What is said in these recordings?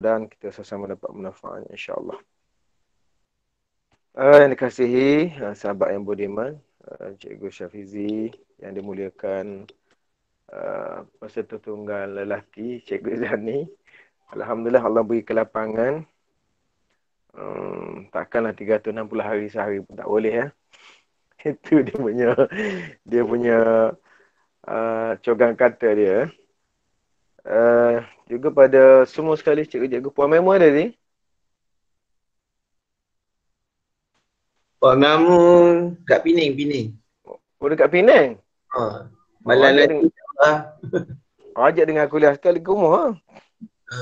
dan kita sama-sama dapat manfaatnya insya-Allah. Yang dikasihi sahabat yang budiman, Cikgu Syafizi yang dimuliakan peserta tunggal lelaki Cikgu Zani. Alhamdulillah Allah beri kelapangan. Takkanlah 360 hari sehari pun tak boleh ya. Itu dia punya cogang kata dia. Juga pada semua sekali cikgu-cikgu Puan Memo ada ni. Puan Mamu kat Pening. Oh dekat Penang. Ha. Oh, Malam nanti lah. ajak dengan kuliah sekali ke rumah. Ha.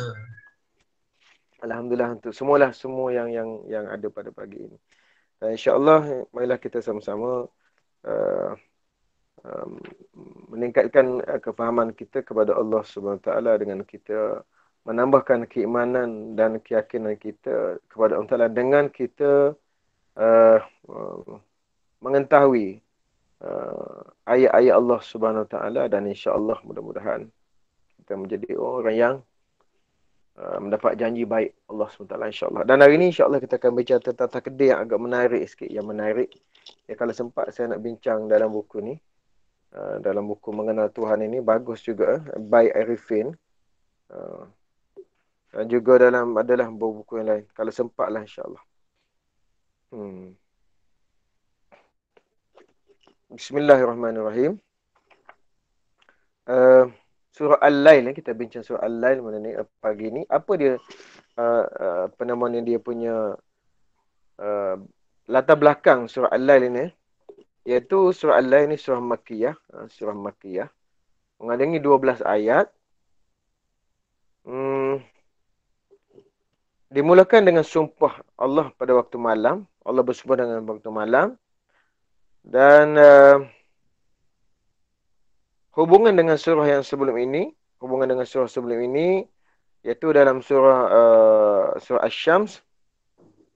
Alhamdulillah untuk semua yang ada pada pagi ini. Dan insya-Allah marilah kita sama-sama uh, um, meningkatkan kefahaman kita kepada Allah Subhanahu Wa Taala dengan kita menambahkan keimanan dan keyakinan kita kepada Allah Taala dengan kita uh, uh, mengetahui ayat-ayat Allah Subhanahu Wa Taala dan insya-Allah mudah-mudahan kita menjadi orang yang mendapat janji baik Allah SWT insya-Allah. Dan hari ini insya-Allah kita akan bincang tentang takdir yang agak menarik sikit, yang menarik. Ya kalau sempat saya nak bincang dalam buku ni, dalam buku Mengenal Tuhan ini bagus juga by Arifin. Dan juga adalah buku yang lain. Kalau sempatlah insya-Allah. Bismillahirrahmanirrahim. Surah Al-Lail, kita bincang surah Al-Lail pagi ni. Apa dia apa nama ni, dia punya latar belakang surah Al-Lail ini, iaitu surah Al-Lail ni surah Makkiyah, mengandungi 12 ayat. Dimulakan dengan sumpah Allah pada waktu malam. Allah bersumpah dengan waktu malam. Dan hubungan dengan surah yang sebelum ini, iaitu dalam surah Asy-Syams,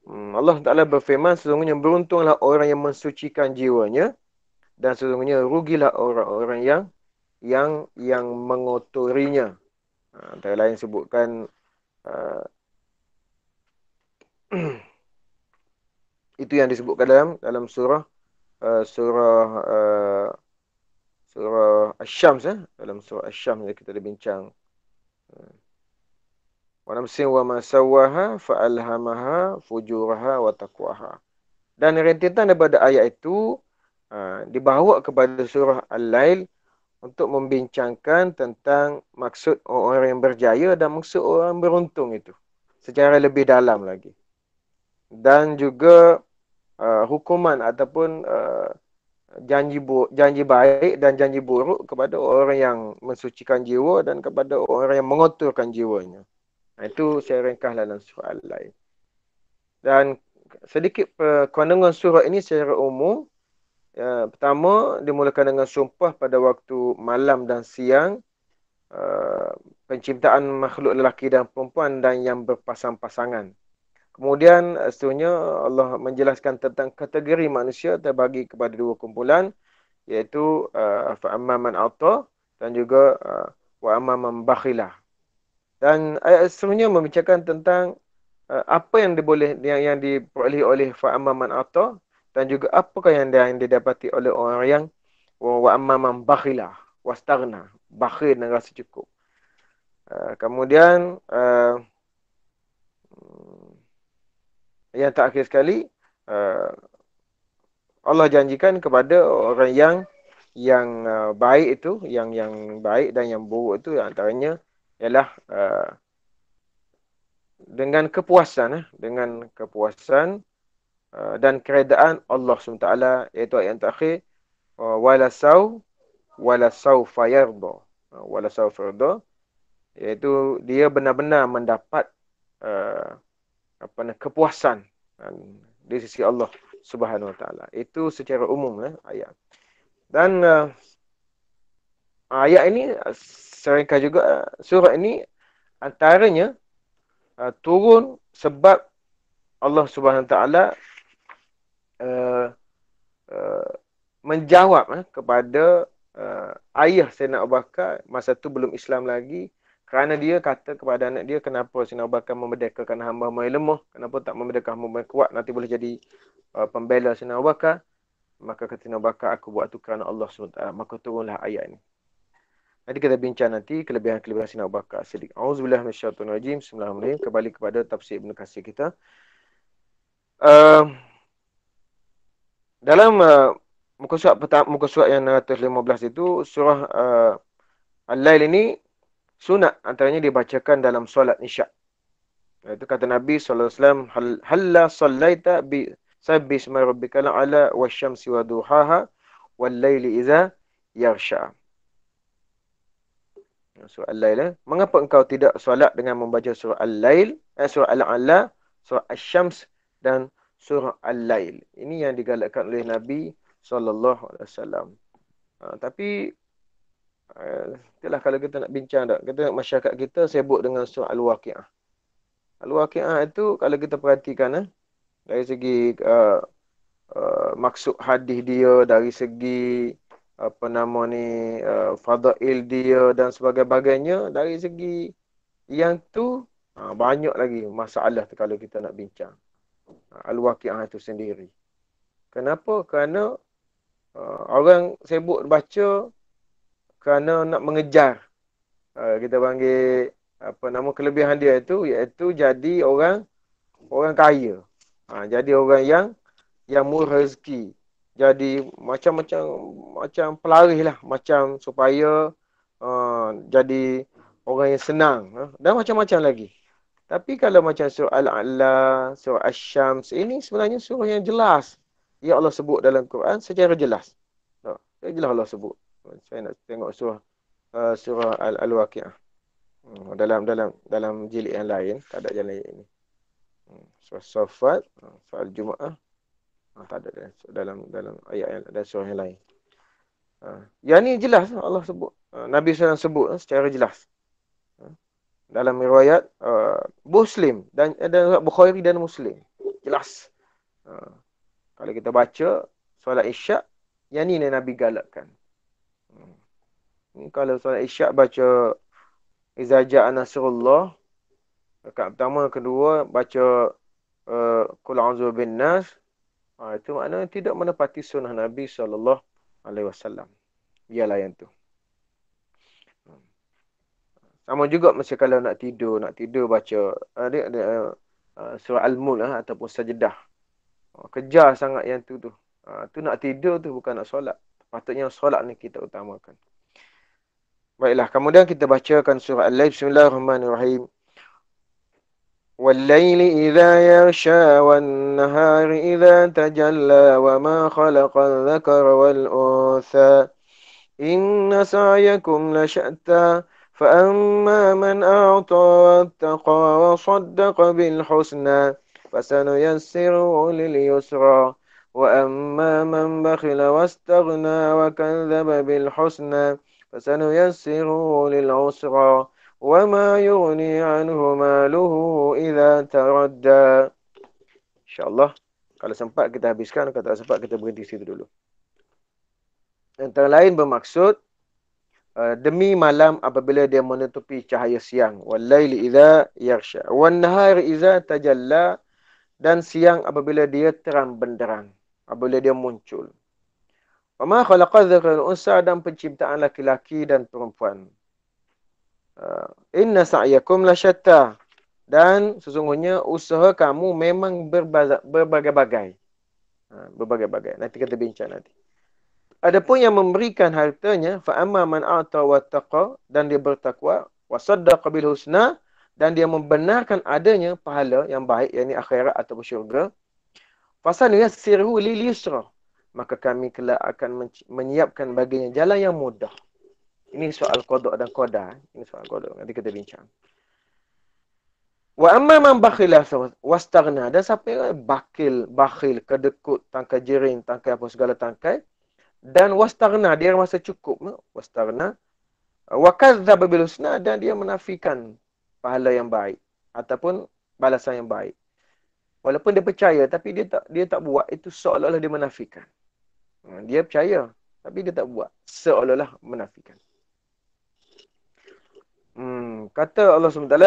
Allah Ta'ala berfirman, sesungguhnya beruntunglah orang yang mensucikan jiwanya dan sesungguhnya rugilah orang-orang yang mengotorinya. Antara lain sebutkan itu yang disebutkan dalam surah Asy-Syams, dalam surah Asy-Syams kita ada bincang. Wa nafsin wa ma sawwaha fa alhamaha fujuraha wa taqwaha. Dan rentetan daripada ayat itu dibawa kepada surah Al-Lail untuk membincangkan tentang maksud orang yang berjaya dan maksud orang beruntung itu secara lebih dalam lagi. Dan juga hukuman ataupun janji baik dan janji buruk kepada orang yang mensucikan jiwa dan kepada orang yang mengotorkan jiwanya. Itu saya ringkas dalam surah Al-Lail. Dan sedikit kandungan surah ini secara umum. Pertama, dimulakan dengan sumpah pada waktu malam dan siang, penciptaan makhluk lelaki dan perempuan dan yang berpasang-pasangan. Kemudian seterusnya Allah menjelaskan tentang kategori manusia terbagi kepada dua kumpulan, iaitu fa'amma man a'ta dan juga wa amma man bakhilah. Dan ayat seterusnya membicarakan tentang apa yang diperoleh oleh fa'amma man a'ta dan juga apakah yang didapati oleh orang yang wa amma man bakhilah wastaghna, bakhil dan rasa cukup. Kemudian yang terakhir sekali, Allah janjikan kepada orang yang baik itu, yang baik dan yang buruk itu antaranya ialah dengan kepuasan dan keredaan Allah SWT, iaitu ayat yang terakhir, wala saufa yarda, iaitu dia benar-benar mendapat kepuasan di sisi Allah Subhanahu Wa Taala. Itu secara umum ayat. Dan ayat ini seringkali juga surah ini antaranya turun sebab Allah Subhanahu Wa Taala menjawab kepada ayah Sayyidina Abu Bakar, masa tu belum Islam lagi, Kerana dia kata kepada anak dia, kenapa Sayyidina Abu Bakar memerdekakan hamba-hamba yang lemah? Kenapa tak memerdekakan hamba yang kuat? Nanti boleh jadi pembela Sayyidina Abu Bakar. Maka kata Sayyidina Abu Bakar, aku buat itu kerana Allah SWT. Maka turunlah ayat ini. Nanti kita bincang nanti kelebihan-kelebihan Sayyidina Abu Bakar As-Siddiq. Auzubillah minasyaitonirrajim. Bismillahirrahmanirrahim. Kembali kepada tafsir Ibn Katsir kita. Dalam muka surat yang 615 itu, surah Al-Lail ini sunat antaranya dibacakan dalam solat isyak. Itu kata Nabi SAW, halla sallaita bi sabbi isma rabbikal a'la wasyamsi wa duhaha wal laili idza yaghsha. Surah Al-Lail. Mengapa engkau tidak solat dengan membaca surah Al-Lail, surah Al-A'la, surah Asy-Syams dan surah Al-Lail. Ini yang digalakkan oleh Nabi SAW. Tapi itulah kalau kita nak bincang tak, kita masyarakat kita sibuk dengan surah Al-Waqi'ah. Al-Waqi'ah itu kalau kita perhatikan dari segi maksud hadis dia, dari segi apa nama ni, fadail dia dan sebagainya, dari segi yang tu banyak lagi masalah tu kalau kita nak bincang. Al-Waqi'ah itu sendiri. Kenapa? Kerana orang sibuk baca kerana nak mengejar. Kita panggil apa nama kelebihan dia itu, iaitu jadi orang kaya. Jadi orang yang murah rezeki. Jadi macam pelarih lah, macam supaya jadi orang yang senang, dan macam-macam lagi. Tapi kalau macam surah Al-A'la, surah Asy-Syams, ini sebenarnya surah yang jelas. Ya Allah sebut dalam Quran secara jelas. Secara jelas Allah sebut. Saya nak tengok surah Al-Waqi'ah. Dalam jilid yang lain, tak ada jalan ini. Surah Safat, surah Al-Jumu'ah, tak ada dalam ayat yang ada surah yang lain. Yang ni jelas Allah sebut. Nabi SAW sebut secara jelas. Dalam riwayat Muslim dan Bukhari dan Muslim. Jelas. Kalau kita baca solat Isyak, yang ni Nabi galakkan. Kalau solat Isyak baca Iza ja'a nasrullah, rakaat pertama, kedua baca Qul a'udzu bin nas. Itu maknanya tidak menepati sunnah Nabi SAW. Ialah yang tu. Sama juga masa kalau nak tidur baca surah Al-Mulk ataupun Sajdah. Kejar sangat yang tu. Tu nak tidur tu, bukan nak solat. Patutnya solat ni kita utamakan. Baiklah, kemudian kita bacakan surah Al-Lail. Bismillahirrahmanirrahim. وَاللَّيْلِ إِذَا يَغْشَى وَالنَّهَارِ إِذَا تَجَلَّى وَمَا خَلَقَ الذَّكَرَ وَالْأُنثَى إِنَّ سَعْيَكُمْ لَشَتَّى فَأَمَّا مَنْ أَعْطَى وَاتَّقَى وَصَدَّقَ بِالْحُسْنَى فَسَنُيَسِّرُهُ لِلْيُسْرَى وَأَمَّا مَنْ بَخِلَ وَاسْتَغْنَى وَكَذَّبَ بِالْحُسْنَى فَسَنُيَسِّرُهُ لِلْعُسْرَى وَمَا يُغْنِي عَنْهُ مَالُهُ إِذَا تَرَدَّى. InsyaAllah, kalau sempat kita habiskan, kalau tak sempat kita berhenti situ dulu. Antara lain bermaksud demi malam apabila dia menutupi cahaya siang, wal-laili idza yaghsha, wan-nahari idza tajalla, dan siang apabila dia terang benderang, apabila dia muncul. Wa ma khalaqa dzakara wal unsa, dan penciptaan laki-laki dan perempuan. Inna sa'yakum lasyatta, dan sesungguhnya usaha kamu memang berbagai-bagai. Berbagai-bagai. Nanti kita bincang nanti. Adapun yang memberikan hartanya, fa amma man a'ta wattaqa, dan dia bertakwa, wa saddaqa bil husna, dan dia membenarkan adanya pahala yang baik, yakni akhirat atau syurga, fasan yassiruhu lil yusra, maka kami kelak akan menyiapkan baginya jalan yang mudah. Ini soal qada dan qadar. Ini soal qada. Nanti kita bincang. Wa amma man bakhila wastaghna, dan siapa yang bakhil, kedekut, tangkai jering, tangkai apa segala tangkai, dan wastaghna, dia rasa cukup, wastaghna, wa kadzdzaba bil husna, dan dia menafikan pahala yang baik ataupun balasan yang baik. Walaupun dia percaya tapi dia tak buat, itu seolah-olah dia menafikan. Dia percaya tapi dia tak buat, seolah-olah menafikan. Kata Allah SWT,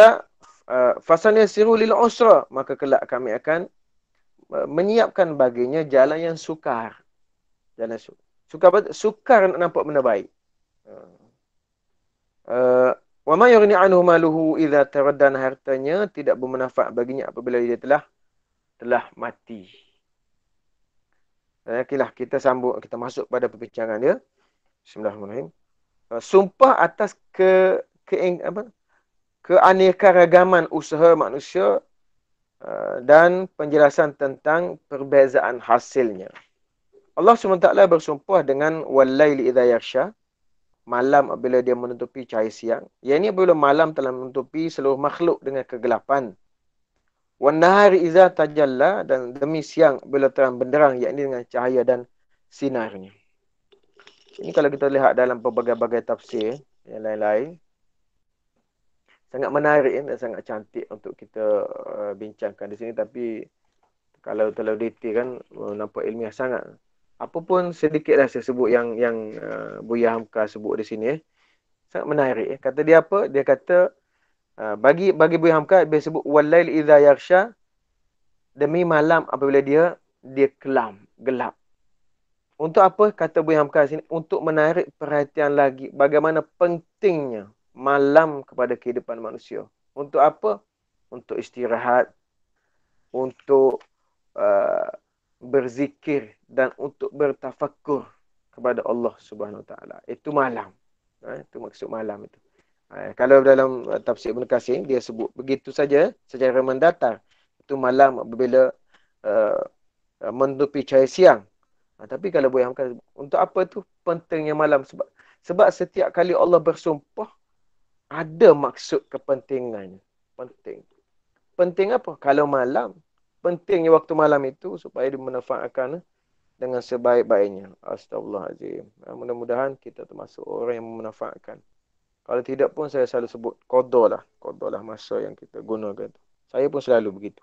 fasaniyasiru lil usra, maka kelak kami akan menyiapkan baginya jalan yang sukar. Jalan sukar apa? Sukar nak nampak benda baik. Wa ma yughni anhu maluhu idza taraddan, hartanya tidak bermanfaat baginya apabila dia telah mati. Okeylah, kita sambung, kita masuk pada perbincangan dia. Bismillahirrahmanirrahim. Sumpah atas keanekaragaman usaha manusia dan penjelasan tentang perbezaan hasilnya. Allah SWT bersumpah dengan wal-laili idza yaghsha, malam apabila dia menutupi cahaya siang. Yang ini apabila malam telah menutupi seluruh makhluk dengan kegelapan. Wan nahari idza tajalla, dan demi siang bila terang benderang, yakni dengan cahaya dan sinarnya. Ini kalau kita lihat dalam pelbagai-bagai tafsir yang lain-lain, sangat menarik dan sangat cantik untuk kita bincangkan di sini. Tapi kalau terlalu detail kan nampak ilmiah sangat. Apa pun sedikitlah saya sebut yang Buya Hamka sebut di sini. Sangat menarik. Kata dia apa? Dia kata bagi Buya Hamka, dia sebut walail idza yaghsha, demi malam apabila dia kelam, gelap. Untuk apa kata Buya Hamka sini? Untuk menarik perhatian lagi bagaimana pentingnya malam kepada kehidupan manusia. Untuk apa? Untuk istirahat, untuk berzikir dan untuk bertafakur kepada Allah Subhanahu Wa Taala. Itu malam. Itu maksud malam itu. Kalau dalam tafsir Ibn Katsir dia sebut begitu saja secara mendatar. Itu malam apabila menutupi cahaya siang. Tapi kalau Buya Hamka, untuk apa tu pentingnya malam? Sebab setiap kali Allah bersumpah ada maksud kepentingannya. Penting. Penting apa? Kalau malam, pentingnya waktu malam itu supaya dimanfaatkan dengan sebaik-baiknya. Astagfirullahaladzim. Mudah-mudahan kita termasuk orang yang memanfaatkan. Kalau tidak pun saya selalu sebut qada lah. Qada lah masa yang kita gunakan. Saya pun selalu begitu.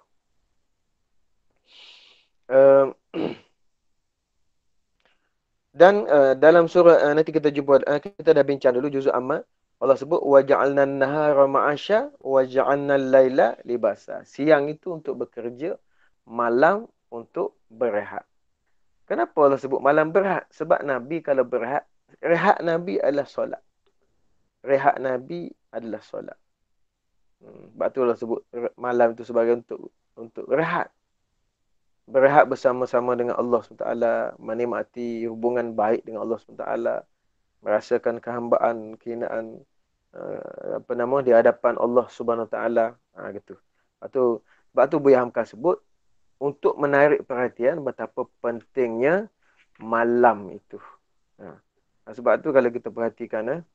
Dan dalam surah nanti kita jumpa, kita dah bincang dulu juzuk amma. Allah sebut wa ja'alna an-nahara ma'asya wa ja'alna al-laila libasa. Siang itu untuk bekerja, malam untuk berehat. Kenapa Allah sebut malam berehat? Sebab Nabi kalau berehat, rehat Nabi adalah solat. Rehat Nabi adalah solat. Sebab tu Allah sebut malam itu sebagai untuk rehat. Berehat bersama-sama dengan Allah SWT, menikmati hubungan baik dengan Allah SWT, merasakan kehambaan, kehinaan, di hadapan Allah Subhanahu Taala, gitu. Sebab tu Buya Hamka sebut untuk menarik perhatian betapa pentingnya malam itu. Sebab tu kalau kita perhatikan,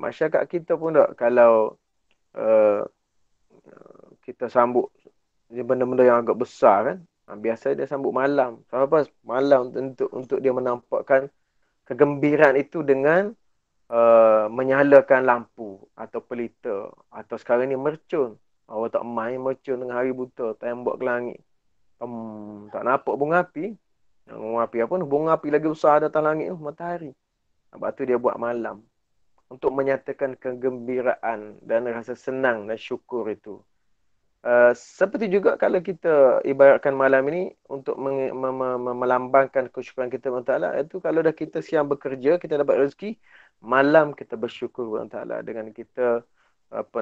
masyarakat kita pun tak, kalau kita sambut benda-benda yang agak besar kan, biasa dia sambut malam. Sebab apa? Malam untuk dia menampakkan kegembiraan itu dengan menyalakan lampu atau pelita, atau sekarang ni mercun. Awak tak main mercun dengan hari buta, tembak ke langit. Tak nampak bunga api. Bunga api apa? Bunga api lagi besar datang langit tu, matahari. Sebab tu dia buat malam. Untuk menyatakan kegembiraan dan rasa senang dan syukur itu. Seperti juga kalau kita ibaratkan malam ini untuk melambangkan kesyukuran kita kepada Allah Ta'ala, itu kalau dah kita siang bekerja, kita dapat rezeki, malam kita bersyukur kepada Allah Ta'ala dengan kita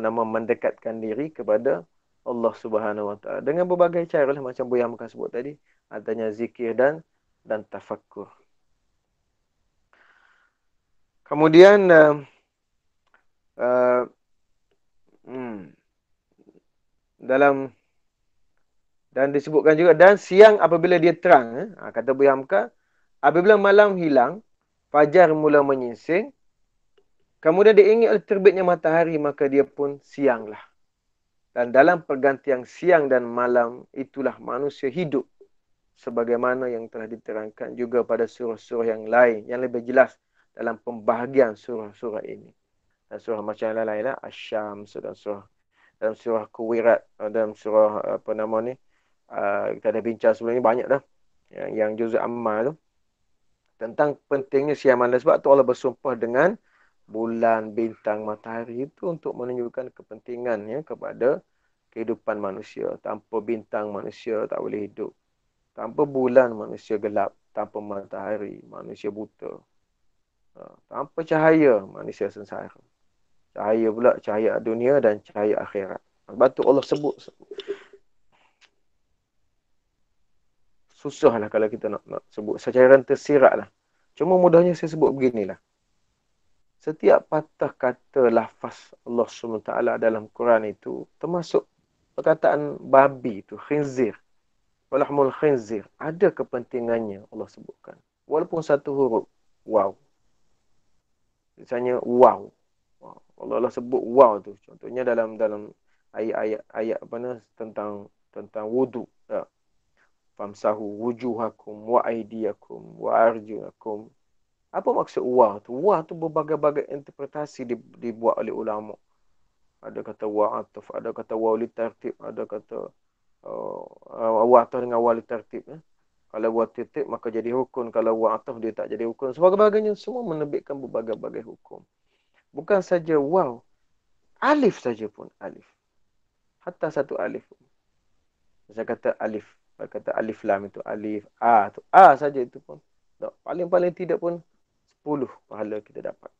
mendekatkan diri kepada Allah Subhanahu Wa Ta'ala dengan berbagai cara lah, macam Buya Hamka sebut tadi, adanya zikir dan tafakkur. Kemudian dan disebutkan juga, dan siang apabila dia terang, kata Buya Hamka, apabila malam hilang, fajar mula menyingsing, kemudian diingat oleh terbitnya matahari, maka dia pun sianglah. Dan dalam pergantian siang dan malam, itulah manusia hidup. Sebagaimana yang telah diterangkan juga pada surah-surah yang lain, yang lebih jelas dalam pembahagian surah-surah ini. Dan surah macam yang lain lah, Asy-Syams, dan dalam surah Kuwirat, dalam surah kita dah bincang sebelum ni banyak dah, yang juzuk amma tu, tentang pentingnya siang malam. Sebab tu Allah bersumpah dengan bulan, bintang, matahari itu untuk menunjukkan kepentingannya kepada kehidupan manusia. Tanpa bintang, manusia tak boleh hidup. Tanpa bulan, manusia gelap. Tanpa matahari, manusia buta. Tanpa cahaya, manusia sengsara. Cahaya pula, cahaya dunia dan cahaya akhirat. Sebab tu Allah sebut. Susahlah kalau kita nak sebut secara tersirat lah. Cuma mudahnya saya sebut beginilah. Setiap patah kata lafaz Allah SWT dalam Quran itu, termasuk perkataan babi itu, khinzir. Walahmul khinzir. Ada kepentingannya Allah sebutkan. Walaupun satu huruf. Wow. Misalnya wow. Allah sebut wow tu. Contohnya dalam ayat apa ni tentang wudu. Ya. Famsahu wujuhakum wa aydiyakum wa arjulakum. Apa maksud wah tu? Wah tu berbagai-bagai interpretasi dibuat oleh ulama. Ada kata wah ataf, ada kata wah li tartib, ada kata wah ataf dengan wah li tartib. Kalau wah tertib maka jadi rukun, kalau wah ataf dia tak jadi rukun. Sebagainya semua menerbitkan berbagai-bagai hukum. Bukan saja wow, alif saja pun alif. Hatta satu alif. Saya kata alif, saya kata alif lam itu alif, a tu a saja itu pun. Paling-paling tidak pun 10 pahala kita dapat.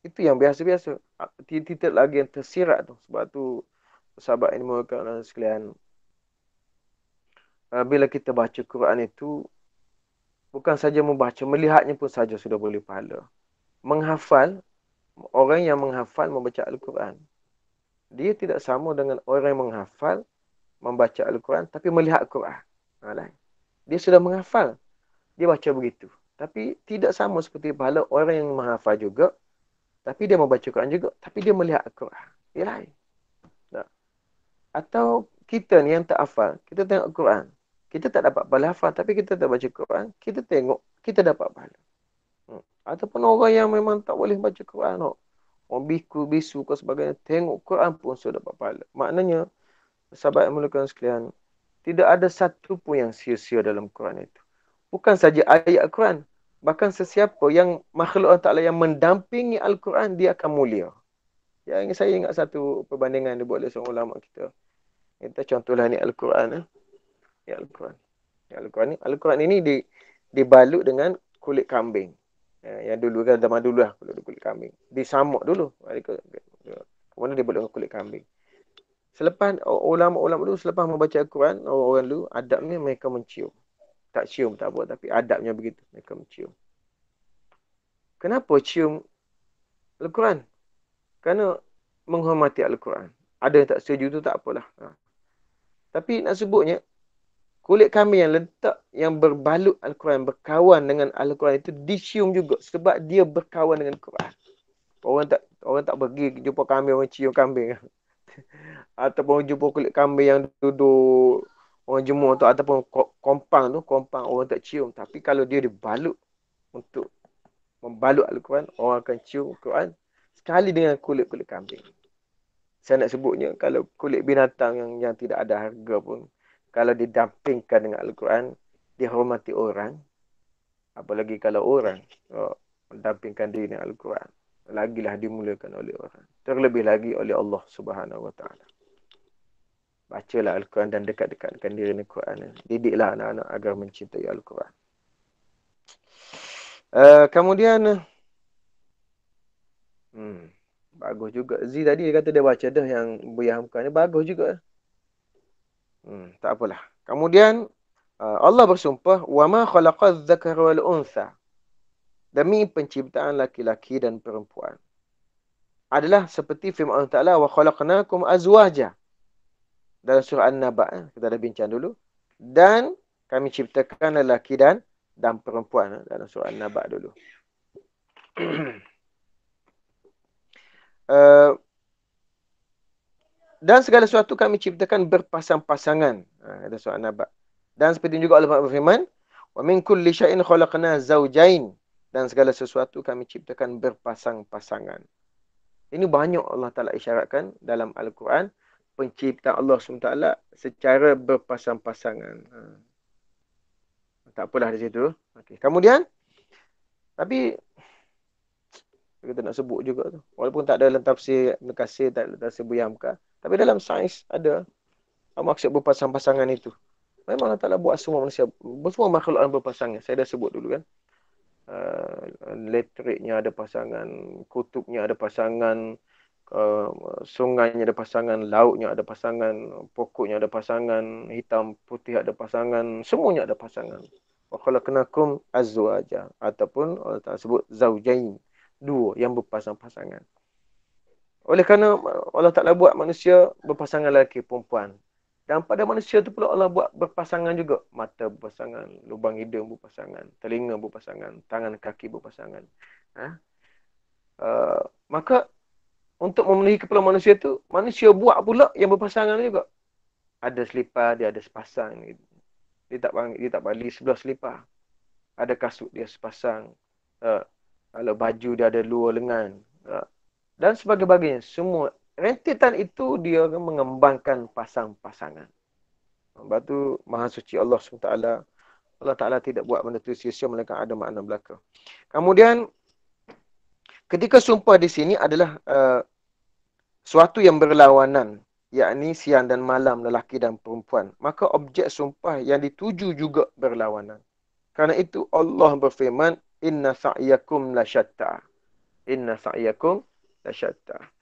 Itu yang biasa-biasa. Tidak lagi yang tersirat tu. Sebab tu, sahabat ini mengatakan sekalian, bila kita baca Quran itu, bukan saja membaca, melihatnya pun saja sudah boleh pahala. Menghafal, orang yang menghafal membaca Al-Quran, dia tidak sama dengan orang yang menghafal, membaca Al-Quran, tapi melihat Quran. Dia sudah menghafal, dia baca begitu. Tapi tidak sama seperti pahala orang yang menghafal juga, tapi dia membaca Quran juga, tapi dia melihat Al-Quran. Dia lain. Tak. Atau kita ni yang tak hafal, kita tengok Quran. Kita tak dapat pahala hafal, tapi kita tak baca Quran, kita tengok, kita dapat pahala. Ataupun orang yang memang tak boleh baca Quran, orang biku, bisu ke sebagainya, tengok Quran pun sudah dapat pahala. Maknanya, sahabat yang mulakan sekalian, tidak ada satu pun yang sia-sia dalam Quran itu. Bukan saja ayat Al-Quran, bahkan sesiapa yang makhluk Allah Ta'ala yang mendampingi Al-Quran, dia akan mulia. Yang saya ingat satu perbandingan dibuat oleh seorang ulama kita. Kita contohlah ni Al-Quran. Ni Al-Quran. Al-Quran ini dibalut dengan kulit kambing. Yang dulu kan, zaman dulu lah, kulit kambing. Disamuk dulu. Kemudian dibalut dengan kulit kambing. Selepas ulama-ulama dulu, selepas membaca Al-Quran, orang-orang dulu, adabnya mereka mencium. Tak cium, tak apa. Tapi adabnya begitu. Mereka mencium. Kenapa cium Al-Quran? Kerana menghormati Al-Quran. Ada yang tak setuju tu tak apalah. Tapi nak sebutnya, kulit kambing yang letak, yang berbalut Al-Quran, berkawan dengan Al-Quran itu dicium juga. Sebab dia berkawan dengan Quran. Orang tak pergi jumpa kambing, orang cium kambing. Ataupun jumpa kulit kambing yang duduk, orang jemur tu, ataupun kompang orang tak cium. Tapi kalau dia dibalut untuk membalut Al-Quran, orang akan cium Al-Quran sekali dengan kulit-kulit kambing. Saya nak sebutnya, kalau kulit binatang yang tidak ada harga pun, kalau didampingkan dengan Al-Quran, dihormati orang. Apalagi kalau orang mendampingkan diri dengan Al-Quran, lagilah dimulakan oleh orang. Terlebih lagi oleh Allah Subhanahu Wa Taala. Bacalah Al-Quran dan dekat-dekatkan diri dengan Al-Quran. Didiklah anak-anak agar mencintai Al-Quran. Kemudian, bagus juga. Z tadi dia kata dia baca dah yang Buya Hamka ni. Bagus juga. Tak apalah. Kemudian, Allah bersumpah, وَمَا خَلَقَ الذَّكَرَ وَالْأُنْثَى. Demi penciptaan laki-laki dan perempuan. Adalah seperti firman Allah Ta'ala, وَخَلَقْنَاكُمْ أَزْوَاجًا. Dalam surah An-Naba, kita dah bincang dulu. Dan kami ciptakan lelaki dan perempuan dalam surah An-Naba dulu. Dan segala sesuatu kami ciptakan berpasang-pasangan. Ada surah An-Naba. Dan seperti juga Allah berfirman, wa min kulli syai'in khalaqna zawjain. Dan segala sesuatu kami ciptakan berpasang-pasangan. Ini banyak Allah Ta'ala isyaratkan dalam Al-Quran, penciptaan Allah SWT secara berpasang-pasangan. Tak apalah di situ. Okay. Kemudian, tapi Kita nak sebut juga tu. Walaupun tak ada dalam tafsir Ibn Katsir, tak ada tafsir Buya Hamka. Tapi dalam sains ada maksud berpasang-pasangan itu. Memang Allah Ta'ala buat semua manusia, semua makhluk yang berpasangan. Saya dah sebut dulu kan. Elektriknya ada pasangan, kutubnya ada pasangan, sungainya ada pasangan, lautnya ada pasangan, pokoknya ada pasangan, hitam putih ada pasangan, semuanya ada pasangan. Wa khalaqnakum azwaja, ataupun Allah Ta'ala sebut zaujain, dua yang berpasang-pasangan. Oleh kerana Allah Ta'ala buat manusia berpasangan lelaki perempuan. Dan pada manusia tu pula Allah buat berpasangan juga. Mata berpasangan, lubang hidung berpasangan, telinga berpasangan, tangan kaki berpasangan. Maka untuk memenuhi keperluan manusia tu, manusia buat pula yang berpasangan juga. Ada selipar, dia ada sepasang. Dia tak balik sebelah selipar. Ada kasut dia sepasang. Kalau baju dia ada luar lengan. Dan sebagainya. Semua rentetan itu dia akan mengembangkan pasang-pasangan. Sebab tu Maha Suci Allah SWT. Allah Ta'ala tidak buat benda tu sia-sia, melainkan ada makna belaka. Kemudian ketika sumpah di sini adalah suatu yang berlawanan, yakni siang dan malam, lelaki dan perempuan. Maka objek sumpah yang dituju juga berlawanan. Karena itu Allah berfirman, inna sa'yakum lasyatta. Inna sa'yakum lasyatta.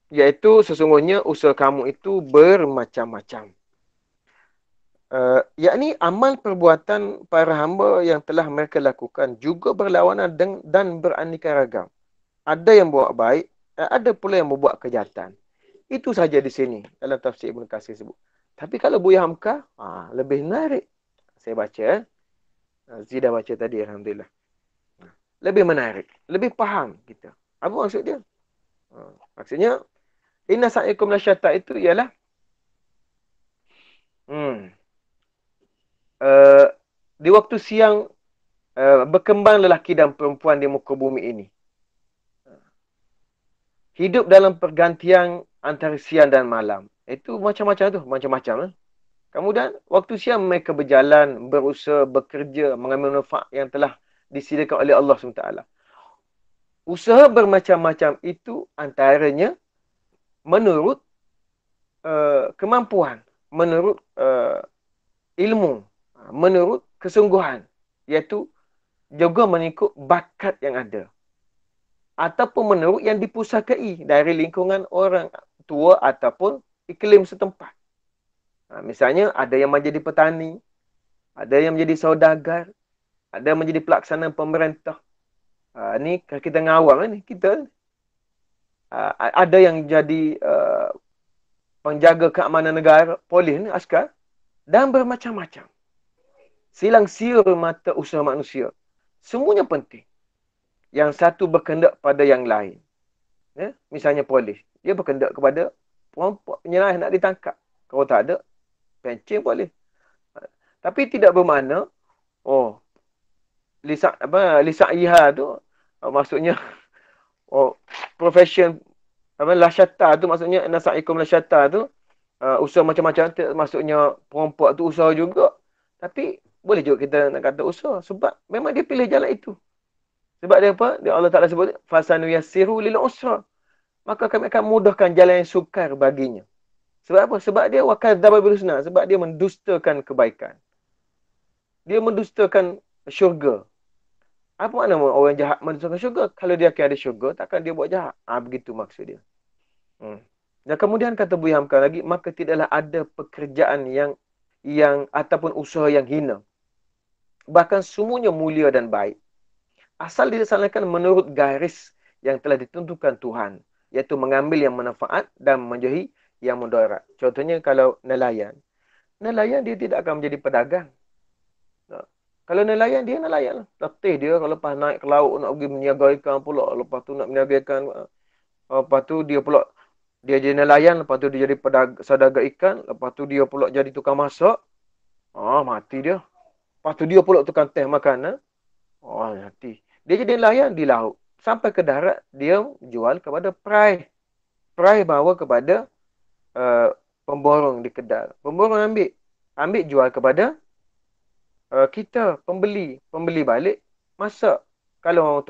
Iaitu sesungguhnya usaha kamu itu bermacam-macam. Yakni amal perbuatan para hamba yang telah mereka lakukan juga berlawanan dan beraneka ragam. Ada yang buat baik, ada pula yang membuat kejahatan. Itu saja di sini dalam tafsir Ibn Katsir sebut. Tapi kalau Buya Hamka, lebih menarik. Saya baca. Zida baca tadi, alhamdulillah. Lebih menarik, lebih faham kita. Apa maksud dia? Maksudnya, inna sa'ikum lasyatta itu ialah di waktu siang berkembang lelaki dan perempuan di muka bumi ini. Hidup dalam pergantian antara siang dan malam. Itu macam-macam tu, macam-macam. Kemudian waktu siang mereka berjalan, berusaha, bekerja, mengambil manfaat yang telah disediakan oleh Allah SWT. Usaha bermacam-macam itu antaranya menurut kemampuan, menurut ilmu, menurut kesungguhan, iaitu juga mengikut bakat yang ada. Ataupun menurut yang dipusakai dari lingkungan orang tua ataupun iklim setempat. Misalnya ada yang menjadi petani, ada yang menjadi saudagar, ada yang menjadi pelaksana pemerintah. Ni kita ngawam ni, kita. Ada yang jadi penjaga keamanan negara, polis ni, askar. Dan bermacam-macam. Silang siur mata usaha manusia. Semuanya penting. Yang satu berkendak pada yang lain. Misalnya polis. Dia berkendak kepada penyerah nak ditangkap. Kalau tak ada, pencing polis. Tapi tidak bermakna, lisak iha tu, maksudnya, profession, lasyata tu maksudnya, nasa'ikum lasyata tu, usaha macam-macam, maksudnya perempuan tu usaha juga. Tapi, boleh juga kita nak kata usaha. Sebab memang dia pilih jalan itu. Sebab dia apa? Allah Ta'ala sebut, fasanu yassiru lil usra. Maka kami akan mudahkan jalan yang sukar baginya. Sebab apa? Sebab dia wakadzdzaba bil husna. Sebab dia mendustakan kebaikan. Dia mendustakan syurga. Apa makna orang jahat mendustakan syurga? Kalau dia akan ada syurga, takkan dia buat jahat. Begitu maksud dia. Dan kemudian kata Buya Hamka lagi, maka tidaklah ada pekerjaan yang ataupun usaha yang hina. Bahkan semuanya mulia dan baik. Asal dilaksanakan menurut garis yang telah ditentukan Tuhan. Iaitu mengambil yang manfaat dan menjauhi yang mudarat. Contohnya kalau nelayan. Nelayan dia tidak akan menjadi pedagang. Kalau nelayan, dia nelayan. Letih dia kalau lepas naik ke laut nak pergi meniaga ikan pula. Lepas tu nak meniaga ikan. Lepas tu dia pula, dia jadi nelayan. Lepas tu dia jadi saudagar ikan. Lepas tu dia pula jadi tukang masak. Mati dia. Lepas tu dia pula tukang teh makanan. Mati. Dia jadi nelayan di laut. Sampai ke darat, dia jual kepada perai. Perai bawa kepada pemborong di kedai. Pemborong ambil jual kepada kita, pembeli. Pembeli balik, masak. Kalau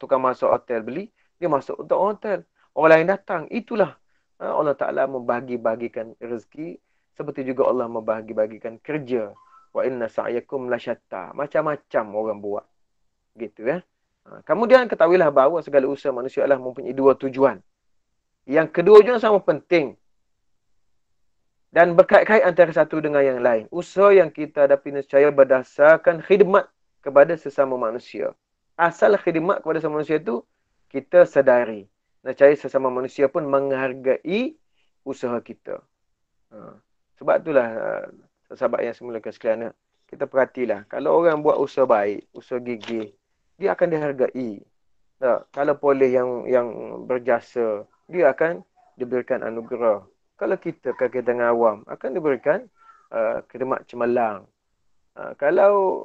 tukang masuk hotel beli, dia masuk untuk hotel. Orang lain datang. Itulah Allah Ta'ala membagi-bagikan rezeki. Seperti juga Allah membagi-bagikan kerja. Wa inna sa'yakum lasyatta. Macam-macam orang buat. Gitu ya. Kemudian ketahuilah bahawa segala usaha manusia adalah mempunyai dua tujuan. Yang kedua tujuan sama penting. Dan berkait-kait antara satu dengan yang lain. Usaha yang kita hadapi nescaya berdasarkan khidmat kepada sesama manusia. Asal khidmat kepada sesama manusia itu, kita sedari. Nescaya sesama manusia pun menghargai usaha kita. Sebab itulah, sahabat yang semulakan sekalian, kita perhatilah. Kalau orang buat usaha baik, usaha gigih, dia akan dihargai. Kalau polis yang berjasa, dia akan diberikan anugerah. Kalau kita dengan awam, akan diberikan khidmat cemerlang. Kalau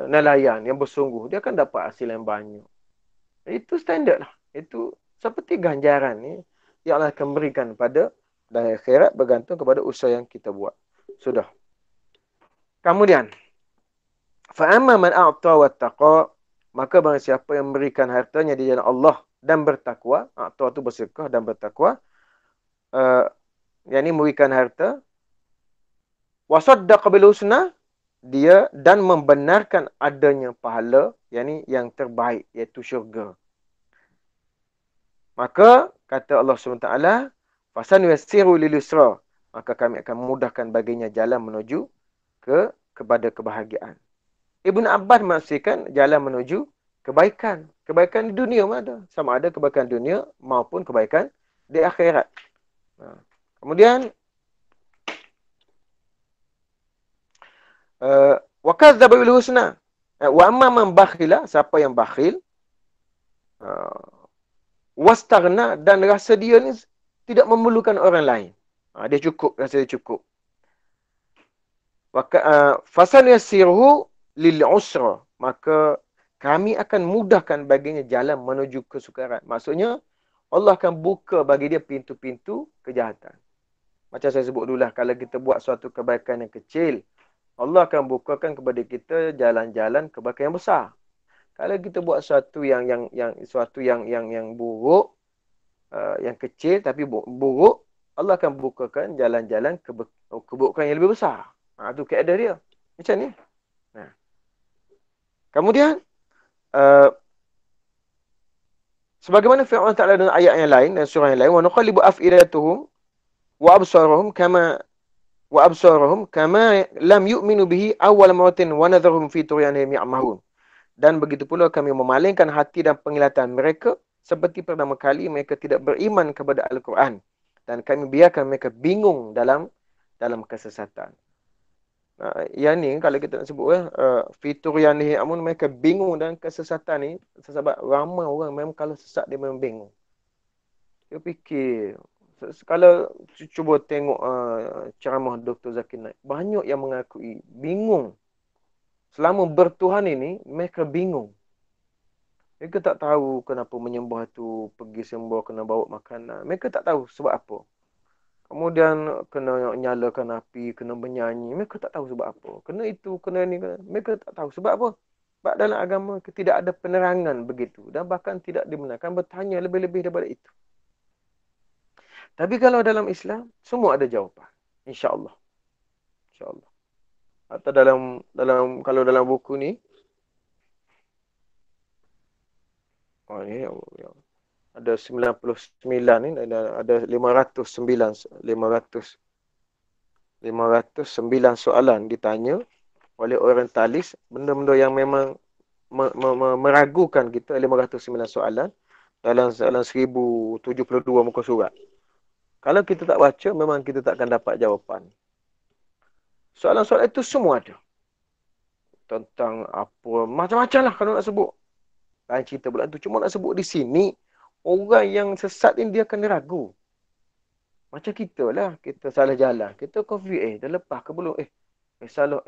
nelayan yang bersungguh, dia akan dapat hasil yang banyak. Itu standard lah. Itu seperti ganjaran ni yang Allah akan berikan pada dan akhirat bergantung kepada usaha yang kita buat. Sudah. Kemudian, fa'amma man a'ta wattaqa, maka barang siapa yang memberikan hartanya di jalan Allah dan bertakwa, a'ta tu bersedekah dan bertakwa, yakni memberikan harta, wasaddaqa bil husna, dia dan membenarkan adanya pahala, yakni yang terbaik, iaitu syurga. Maka kata Allah SWT, fasanuyassiru lil yusra, maka kami akan memudahkan baginya jalan menuju kepada kebahagiaan. Ibn Abbas memaksudkan jalan menuju kebaikan. Kebaikan di dunia mana? Sama ada kebaikan dunia maupun kebaikan di akhirat. Kemudian wa kadzdzaba bil husna. Wa amma man bakhila, siapa yang bakhil, wastaghna, dan rasa dia ni tidak memerlukan orang lain. Dia cukup, rasa dia cukup. Fasanuyassiruhu lil usra, maka kami akan mudahkan baginya jalan menuju kesukaran. Maksudnya, Allah akan buka bagi dia pintu-pintu kejahatan. Macam saya sebut dulu lah, kalau kita buat suatu kebaikan yang kecil, Allah akan bukakan kepada kita jalan-jalan kebaikan yang besar. Kalau kita buat suatu yang buruk, yang kecil tapi buruk, Allah akan bukakan jalan-jalan keburukan yang lebih besar. Itu keadaan dia. Macam ni. Kemudian, sebagaimana firman Allah Ta'ala dalam ayat yang lain, dan surah yang lain, wa nuqallibu af'idatuhum wa absarahum kama lam yu'minu bihi awwal maratin wa nadharuhum fi tughyanihim ya'mahun. Dan begitu pula kami memalingkan hati dan penglihatan mereka seperti pertama kali mereka tidak beriman kepada Al-Quran, dan kami biarkan mereka bingung dalam kesesatan. Yang ni kalau kita nak sebut fitur yang ni amun mereka bingung dan kesesatan ni, sebab ramai orang memang kalau sesat dia memang bingung. Dia fikir, kalau cuba tengok ceramah Dr. Zakir Naik, banyak yang mengakui bingung. Selama bertuhan ini, mereka bingung. Mereka tak tahu kenapa menyembah tu, pergi sembah kena bawa makanan. Mereka tak tahu sebab apa. Kemudian kena nyalakan api, kena bernyanyi. Mereka tak tahu sebab apa. Kena itu, kena ni. Mereka tak tahu sebab apa. Sebab dalam agama tidak ada penerangan begitu. Dan bahkan tidak dibenarkan bertanya lebih-lebih daripada itu. Tapi kalau dalam Islam, semua ada jawapan. InsyaAllah. InsyaAllah. Atau kalau dalam buku ni, ni ada 99 ni, ada 509 soalan ditanya oleh orientalis, benda-benda yang memang meragukan kita. 509 soalan dalam 1072 muka surat. Kalau kita tak baca, memang kita tak akan dapat jawapan. Soalan-soalan itu semua ada. Tentang apa, macam-macam lah kalau nak sebut. Lain cerita pula tu. Cuma nak sebut di sini, orang yang sesat ni dia akan ragu. Macam kita lah. Kita salah jalan. Kita confuse. Dah lepas ke belum? Salah.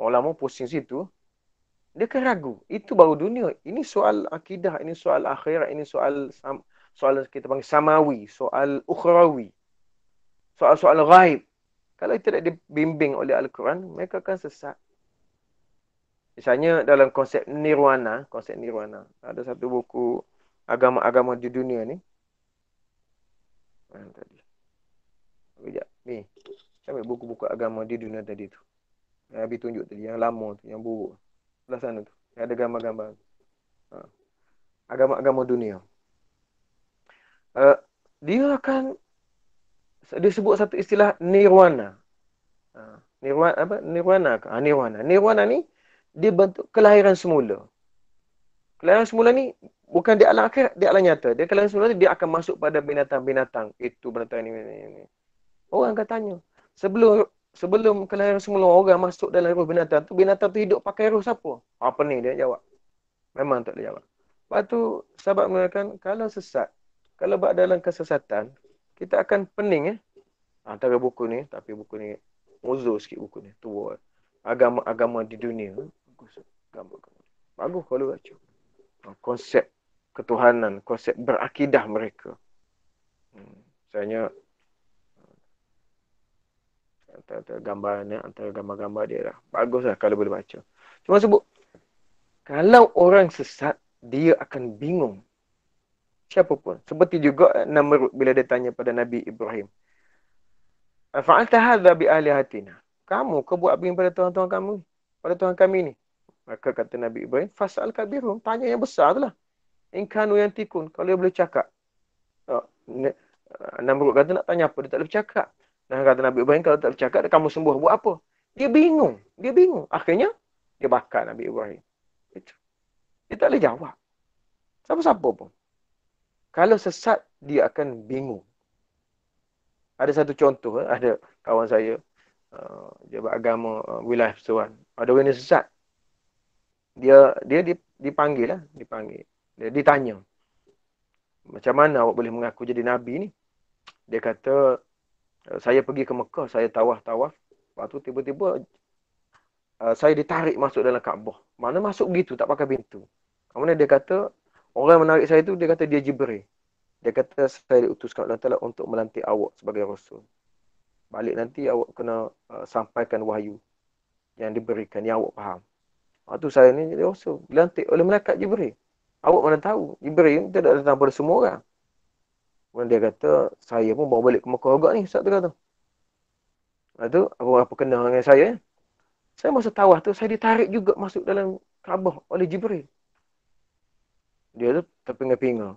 Orang lama pusing situ. Dia akan ragu. Itu baru dunia. Ini soal akidah. Ini soal akhirat. Ini soal kita panggil samawi. Soal ukhrawi. Soal ghaib. Kalau tidak dibimbing oleh Al-Quran, mereka akan sesat. Misalnya dalam konsep nirwana, ada satu buku agama-agama di dunia ni. Tadi. Sekejap. Ni. Saya ambil buku-buku agama di dunia tadi tu. Yang Abi tunjuk tadi. Yang lama tu. Yang buruk. Sebelah sana tu. Yang ada gambar-gambar. Ha. Agama-agama dunia. Dia akan... Dia sebut satu istilah nirwana. Nirwana apa? Nirwana ke? Nirwana. Nirwana ni dia bentuk kelahiran semula. Kelahiran semula ni bukan di alam akhirat, di alam nyata. Dia kelahiran semula ni dia akan masuk pada binatang-binatang. Itu binatang ni. Orang akan tanya. Sebelum kelahiran semula orang masuk dalam ruh binatang tu hidup pakai ruh siapa? Apa ni dia jawab. Memang tak boleh jawab. Lepas tu sahabat mengatakan kalau sesat, kalau buat dalam kesesatan, kita akan pening antara buku ni, tapi buku ni uzur sikit buku ni, tua. Agama-agama di dunia. Bagus. Bagus kalau baca. Konsep ketuhanan, konsep berakidah mereka. Misalnya antara gambar-gambar dia lah. Baguslah kalau boleh baca. Cuma sebut, kalau orang sesat, dia akan bingung. Siapa pun. Seperti juga Namrud bila dia tanya pada Nabi Ibrahim. Fa'alta hadha bi alihatina. Kamu kau buat begini pada Tuhan-Tuhan kamu, pada Tuhan kami ni. Maka kata Nabi Ibrahim, fas'al kabirum. Tanya yang besar tu lah. In kanu yang tikun. Kalau dia boleh cakap. Namrud kata nak tanya apa, dia tak boleh bercakap. Dan kata Nabi Ibrahim, kalau tak bercakap, kamu sembuh buat apa? Dia bingung. Akhirnya, dia bakar Nabi Ibrahim. Itu. Dia tak boleh jawab. Siapa-siapa pun. Kalau sesat, dia akan bingung. Ada satu contoh, ada kawan saya, dia beragama wilayah Perseruan. Ada orang yang sesat. Dia dipanggil. Dia ditanya. Macam mana awak boleh mengaku jadi Nabi ni? Dia kata, saya pergi ke Mekah, saya tawaf. Lepas tu tiba-tiba saya ditarik masuk dalam Kaabah. Mana masuk begitu, tak pakai pintu. Kemudian dia kata, orang yang menarik saya tu, dia kata dia Jibril. Dia kata, saya diutuskan oleh Allah untuk melantik awak sebagai Rasul. Balik nanti awak kena sampaikan wahyu yang diberikan, yang awak faham. Lepas tu saya ni jadi Rasul. Dilantik oleh malaikat Jibril. Awak mana tahu, Jibril tidak datang pada semua orang. Kemudian dia kata, saya pun bawa balik ke Mekah juga ni, Ustaz tu kata. Lepas tu, apa kena dengan saya? Saya masa tawaf tu, saya ditarik juga masuk dalam Kaabah oleh Jibril. Dia tu terpinga-pinga.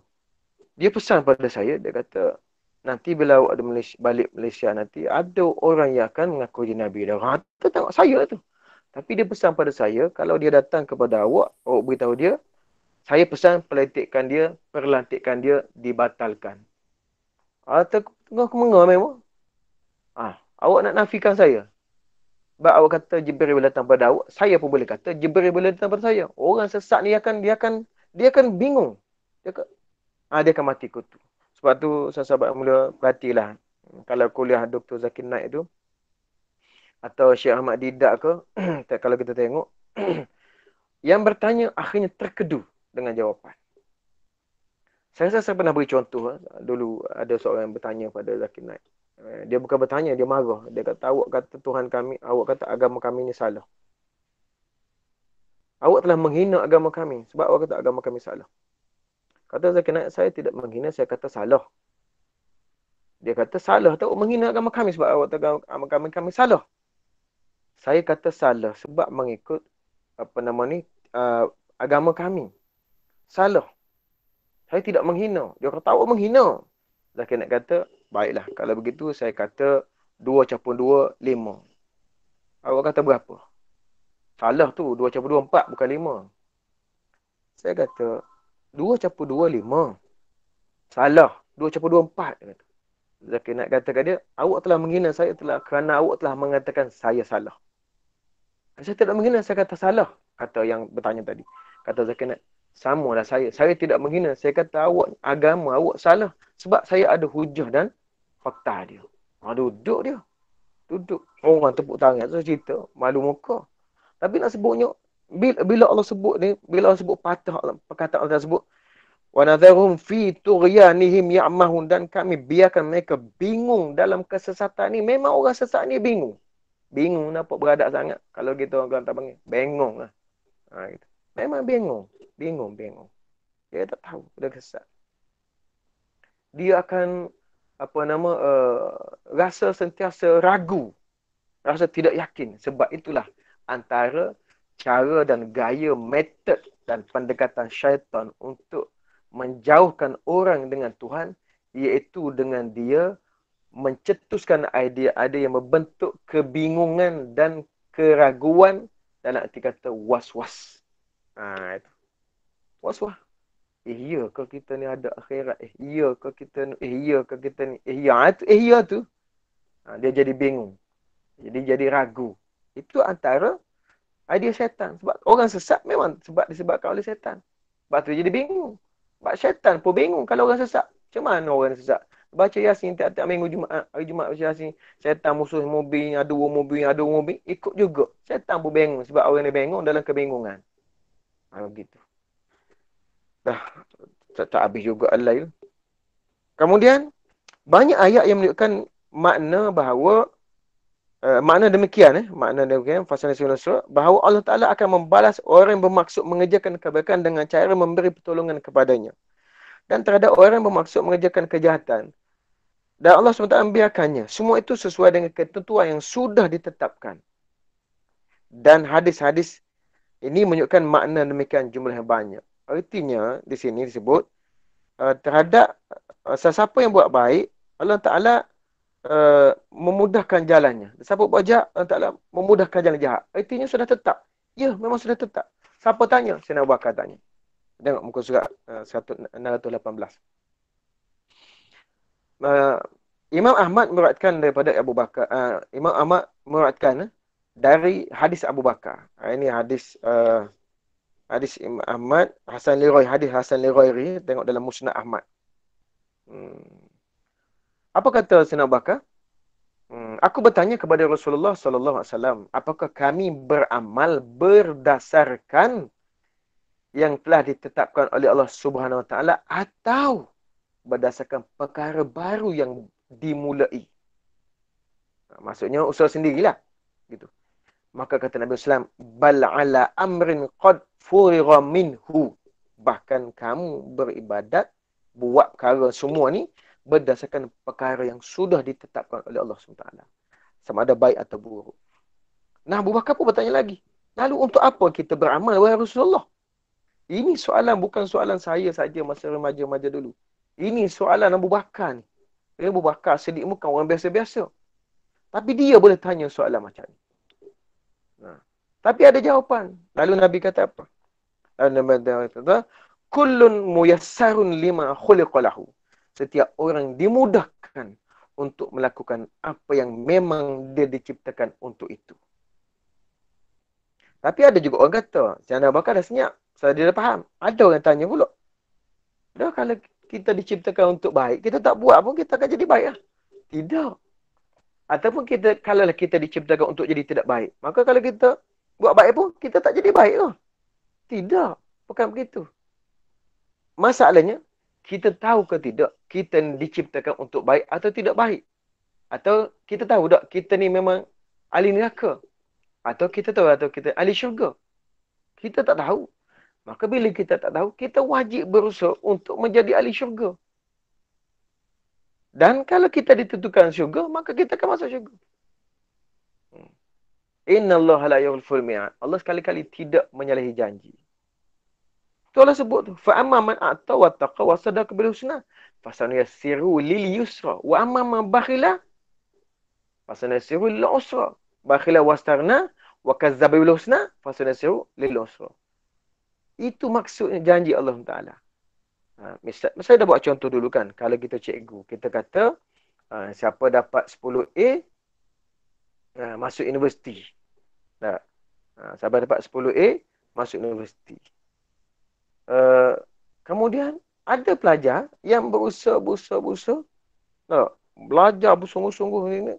Dia pesan pada saya, dia kata, nanti bila awak ada balik Malaysia nanti, ada orang yang akan mengaku jadi Nabi. Dia kata, tengok saya tu. Tapi dia pesan pada saya, kalau dia datang kepada awak beritahu dia, saya pesan perlantikan dia dibatalkan. Tengok aku mengar memang. Awak nak nafikan saya. Sebab awak kata Jibril boleh datang pada awak, saya pun boleh kata Jibril boleh datang pada saya. Orang sesat ni dia akan bingung. Dia akan mati kutu. Sebab tu sahabat mula perhatilah. Kalau kuliah Dr. Zakir Naik tu atau Syekh Ahmad Didak ke, kalau kita tengok yang bertanya akhirnya terkedu dengan jawapan. Saya rasa saya pernah beri contoh. Dulu ada seorang yang bertanya pada Zakir Naik. Dia bukan bertanya, dia marah. Dia kata, awak kata Tuhan kami, awak kata agama kami ni salah. Awak telah menghina agama kami sebab awak kata agama kami salah. Kata Zakir Naik, saya tidak menghina, saya kata salah. Dia kata salah tak menghina agama kami sebab awak kata agama kami salah. Saya kata salah sebab mengikut agama kami. Salah. Saya tidak menghina. Dia kata awak menghina. Zakir Naik kata, baiklah, kalau begitu saya kata 2 campur 2, 5. Awak kata berapa? Salah tu, 2 campur 2, 4, bukan 5. Saya kata, 2 campur 2, 5. Salah, 2 campur 2, 4. Dia kata. Zakir Naik kata kat dia, awak telah menghina saya kerana awak telah mengatakan saya salah. Saya tidak menghina, saya kata salah. Kata yang bertanya tadi. Kata Zakir Naik, samalah saya. Saya tidak menghina, saya kata agama awak salah. Sebab saya ada hujah dan fakta dia. Duduk dia. Duduk. Orang tepuk tangan. Saya cerita. Malu muka. Tapi nak sebutnya, bila Allah sebut ni, bila Allah sebut perkataan Allah sebut, وَنَذَرُهُمْ فِي تُغْيَانِهِمْ يَعْمَهُونَ, dan kami biarkan mereka bingung dalam kesesatan ni. Memang orang sesat ni bingung. Bingung nampak beradak sangat. Kalau kita orang tak panggil. Bengong lah. Gitu. Memang bingung. Bingung. Dia tak tahu. Dia kesat. Dia akan rasa sentiasa ragu, rasa tidak yakin. Sebab itulah antara cara dan gaya, metod dan pendekatan syaitan untuk menjauhkan orang dengan Tuhan, iaitu dengan dia mencetuskan idea-idea yang membentuk kebingungan dan keraguan, dalam arti kata was-was. Itu. Was-was. Ya ke kita ni ada akhirat? Ya ke kita ni? Ya ke kita ni? Ya tu. Dia jadi bingung. Jadi ragu. Itu antara idea syaitan. Sebab orang sesat memang disebabkan oleh syaitan. Sebab tu jadi bingung. Sebab syaitan pun bingung kalau orang sesat. Macam mana orang sesat? Baca Yasin tiap-tiap minggu Jumaat. Hari Jumaat baca Yasin. Syaitan musuh mobil, ada mobil. Ikut juga. Syaitan pun bingung. Sebab orang ni bingung dalam kebingungan. Begitu. Dah. Tak habis juga al-lail. Kemudian, banyak ayat yang menunjukkan makna bahawa makna demikian, fasal surah, bahawa Allah Ta'ala akan membalas orang yang bermaksud mengerjakan kebaikan dengan cara memberi pertolongan kepadanya. Dan terhadap orang yang bermaksud mengerjakan kejahatan. Dan Allah SWT membiarkannya. Semua itu sesuai dengan ketentuan yang sudah ditetapkan. Dan hadis-hadis ini menunjukkan makna demikian jumlah yang banyak. Artinya, di sini disebut, terhadap sesiapa yang buat baik, Allah Ta'ala memudahkan jalannya. Siapa buat jahat, Allah Ta'ala memudahkan jalan jahat. Artinya sudah tetap. Ya, memang sudah tetap. Siapa tanya? Saya nak bakal tanya. Tengok muka surat 618. Imam Ahmad meriwayatkan daripada Abu Bakar. Imam Ahmad meriwayatkan dari hadis Abu Bakar. Ini hadis Imam Ahmad, hadis Hasan Lirairi, tengok dalam Musnad Ahmad. Apa kata Sayyidina Abu Bakar? Aku bertanya kepada Rasulullah sallallahu alaihi wasallam, apakah kami beramal berdasarkan yang telah ditetapkan oleh Allah Subhanahu wa taala atau berdasarkan perkara baru yang dimulai? Maksudnya usaha sendirilah, gitu. Maka kata Nabi sallallahu alaihi wasallam, bal ala amrin qad furigha minhu. Bahkan kamu beribadat, buat perkara semua ni berdasarkan perkara yang sudah ditetapkan oleh Allah SWT. Sama ada baik atau buruk. Nah, Abu Bakar pun bertanya lagi. Lalu untuk apa kita beramal, wahai Rasulullah? Ini soalan bukan soalan saya saja masa remaja-remaja dulu. Ini soalan Abu Bakar ni. Abu Bakar sedik muka orang biasa-biasa. Tapi dia boleh tanya soalan macam ni. Nah. Tapi ada jawapan. Lalu Nabi kata apa? Lalu Nabi kata, kullun muyassarun lima khuliqalahu. Setiap orang dimudahkan untuk melakukan apa yang memang dia diciptakan untuk itu. Tapi ada juga orang kata, Sayyidina Abu Bakar dah senyap. Saya dia dah faham. Ada orang tanya pula. Dah kalau kita diciptakan untuk baik, kita tak buat pun kita akan jadi baik lah. Tidak. Ataupun kalau kita diciptakan untuk jadi tidak baik, maka kalau kita buat baik pun, kita tak jadi baik lah. Tidak. Bukan begitu. Masalahnya, kita tahu ke tidak kita diciptakan untuk baik atau tidak baik? Atau kita tahu tak kita ni memang ahli neraka? Atau kita tahu atau kita ahli syurga? Kita tak tahu. Maka bila kita tak tahu, kita wajib berusaha untuk menjadi ahli syurga. Dan kalau kita ditentukan syurga, maka kita akan masuk syurga. Inna Allah la yughliful mi'ad. Allah sekali-kali tidak menyalahi janji. Tu Allah sebut tu. Fa'amma man a'ta wa taqa wa sadaqa bil husna fasanuyassiru lil yusra wa amma man bakhila fasanuyassiru lil usra. Bakhila wastarna wa kazzaba bil husna fasanuyassiru lil usra. Itu maksudnya janji Allah Taala. Saya dah buat contoh dulu kan. Kalau kita cikgu, kita kata siapa dapat 10A masuk universiti. Siapa dapat 10A masuk universiti. Kemudian ada pelajar yang berusaha belajar bersungguh-sungguh ini,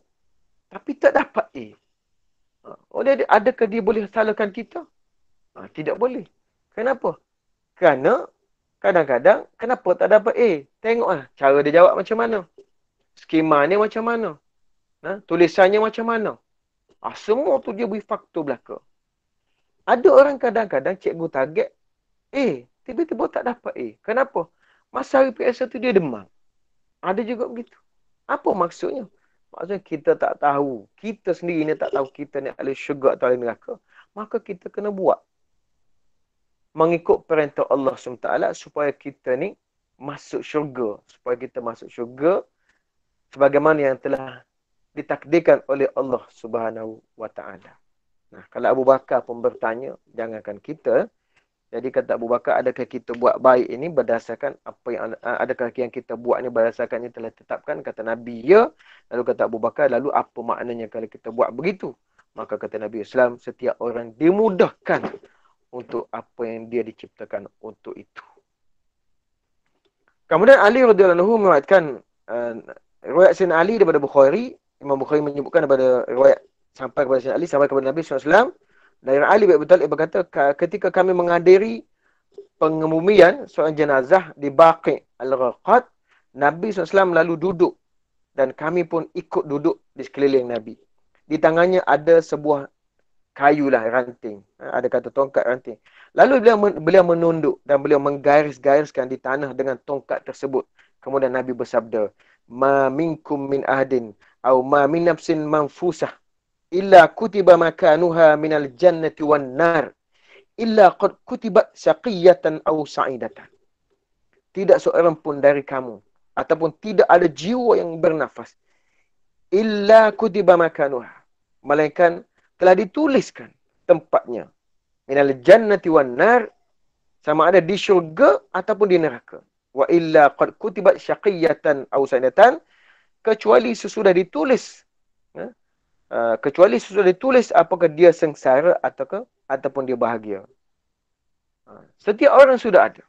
tapi tak dapat A. Adakah dia boleh salahkan kita? Tidak boleh. Kenapa? Kerana kadang-kadang kenapa tak dapat A? Tengoklah cara dia jawab macam mana. Skema ni macam mana. Tulisannya macam mana. Semua tu dia beri faktor belaka. Ada orang kadang-kadang cikgu target tiba-tiba tak dapat Kenapa? Masa hari PSL tu dia demam. Ada juga begitu. Apa maksudnya? Maksudnya kita tak tahu. Kita sendiri ni tak tahu kita ni ahli syurga atau ahli neraka. Maka kita kena buat. Mengikut perintah Allah SWT supaya kita ni masuk syurga. Supaya kita masuk syurga sebagaimana yang telah ditakdirkan oleh Allah Subhanahu wa taala. Nah, kalau Abu Bakar pun bertanya, jangankan kita, jadi kata Abu Bakar, adakah kita buat baik ini berdasarkan apa yang adakah yang kita buat ini berdasarkan yang telah ditetapkan? Kata Nabi, ya. Lalu kata Abu Bakar, lalu apa maknanya kalau kita buat begitu? Maka kata Nabi Islam, setiap orang dimudahkan untuk apa yang dia diciptakan untuk itu. Kemudian Ali radhiyallahu anhu meriwayatkan riwayat Sayyidina Ali daripada Bukhari. Imam Bukhari menyebutkan daripada riwayat sampai kepada Sayyidina Ali, sampai kepada Nabi SAW. Dari Ali bin Abi Thalib berkata, ketika kami menghadiri pengebumian seorang jenazah di Baqi' Al-Gharqad, Nabi SAW lalu duduk dan kami pun ikut duduk di sekeliling Nabi. Di tangannya ada sebuah kayu lah, ranting. Ada kata tongkat ranting. Lalu beliau menunduk dan beliau menggaris-gariskan di tanah dengan tongkat tersebut. Kemudian Nabi bersabda, "Ma minkum min ahdin au ma min nafsin manfusah illa kutiba makanuha minal jannati wan nar illa qad kutibat syaqiyatan aw sa'idatan." Tidak seorang pun dari kamu ataupun tidak ada jiwa yang bernafas illa kutiba makanuha, melainkan telah dituliskan tempatnya minal jannati wan nar, sama ada di syurga ataupun di neraka. Wa illa qad kutibat syaqiyatan aw sa'idatan, kecuali sesudah ditulis apakah dia sengsara ataupun dia bahagia. Setiap orang sudah ada.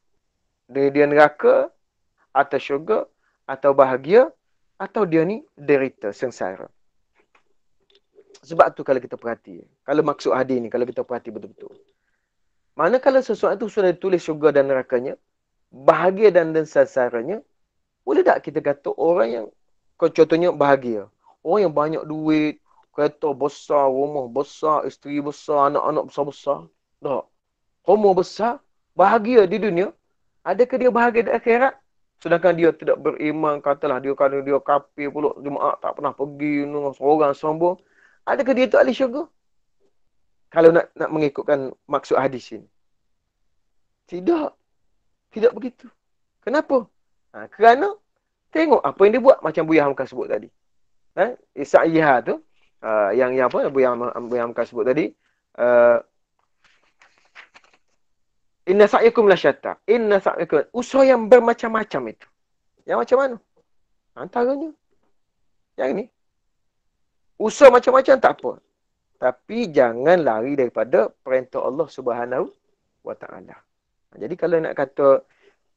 Dia neraka atau syurga atau bahagia atau dia ni derita, sengsara. Sebab tu kalau kita perhati, kalau maksud hadis ni kalau kita perhati betul-betul, manakala sesuatu sudah ditulis syurga dan nerakanya, bahagia dan sengsaranya, boleh tak kita kata orang yang contohnya bahagia, orang yang banyak duit, kereta besar, rumah besar, isteri besar, anak-anak besar-besar, tak? Rumah besar, bahagia di dunia, adakah dia bahagia di akhirat? Sedangkan dia tidak beriman, katalah dia kafir pula, jemaah tak pernah pergi, seorang sombong. Adakah dia itu ahli syurga? Kalau nak mengikutkan maksud hadis ini. Tidak. Tidak begitu. Kenapa? Kerana tengok apa yang dia buat, macam Buya Hamka sebut tadi. Sa'iyah tu, yang apa Buya Hamka sebut tadi, inna sa'yakum lasyatta. Inna sa'yakum, usaha yang bermacam-macam itu. Yang macam mana? Antaranya yang ni. Usaha macam-macam tak apa. Tapi jangan lari daripada perintah Allah Subhanahu wa taala. Jadi kalau nak kata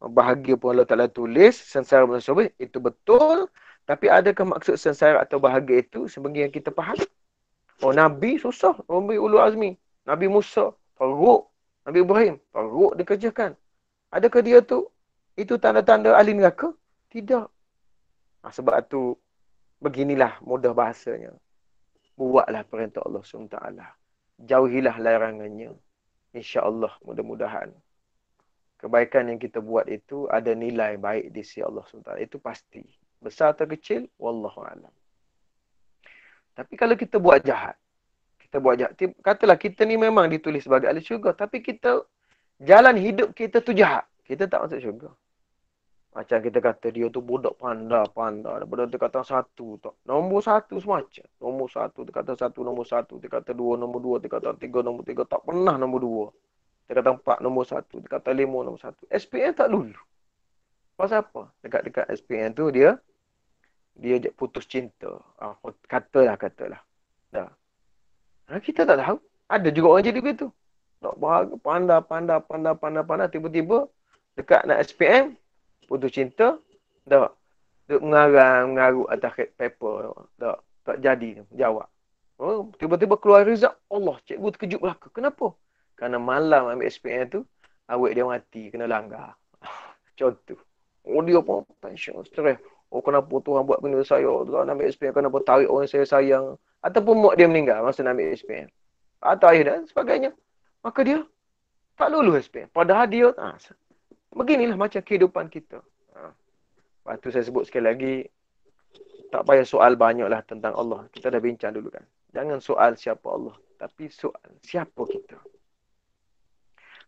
bahagia pun Allah Taala tulis, sengsara pun Allah, itu betul. Tapi adakah maksud sengsara atau bahagia itu sebagai yang kita faham? Oh, Nabi susah, Nabi Ulul Azmi, Nabi Musa, teruk, Nabi Ibrahim, teruk dikerjakan. Adakah dia tu itu tanda-tanda ahli neraka? Tidak. Sebab tu beginilah mudah bahasanya. Buatlah perintah Allah SWT. Jauhilah larangannya. InsyaAllah mudah-mudahan kebaikan yang kita buat itu ada nilai baik di sisi Allah SWT. Itu pasti. Besar atau kecil, wallahualam. Tapi kalau kita buat jahat, katalah kita ni memang ditulis sebagai ahli syurga, tapi kita, jalan hidup kita tu jahat, kita tak masuk syurga. Macam kita kata dia tu budak panda. Daripada tingkatan 1 tak. Nombor 1 semacam. Nombor 1, tingkatan 1, nombor 1. Tingkatan 2, nombor 2. Tingkatan 3, nombor 3. Tak pernah nombor 2. Tingkatan 4, nombor 1. Tingkatan 5, nombor 1. SPM tak lulu. Pasal apa? Dekat SPM tu dia putus cinta. Katalah. Dah. Kita tak tahu. Ada juga orang jadi begitu. Tak bahagia, pandai. Tiba-tiba dekat nak SPM, putus cinta, tak. Duk mengarang atas paper, tak jadi jawab. Tiba-tiba keluar result, Allah, cikgu terkejut belaka. Kenapa? Kerana malam ambil SPM tu, awet dia mati, kena langgar. Contoh. Dia pun pension, stres. Kenapa Tuhan buat benda saya? Tuhan ambil SPM, kenapa tarik orang saya sayang? Ataupun mak dia meninggal masa nak ambil SPM. Atau ayah dan sebagainya. maka dia tak lulus SPM. Padahal dia, beginilah macam kehidupan kita. Lepas tu saya sebut sekali lagi, tak payah soal banyaklah tentang Allah. Kita dah bincang dulu kan. Jangan soal siapa Allah. Tapi soal siapa kita.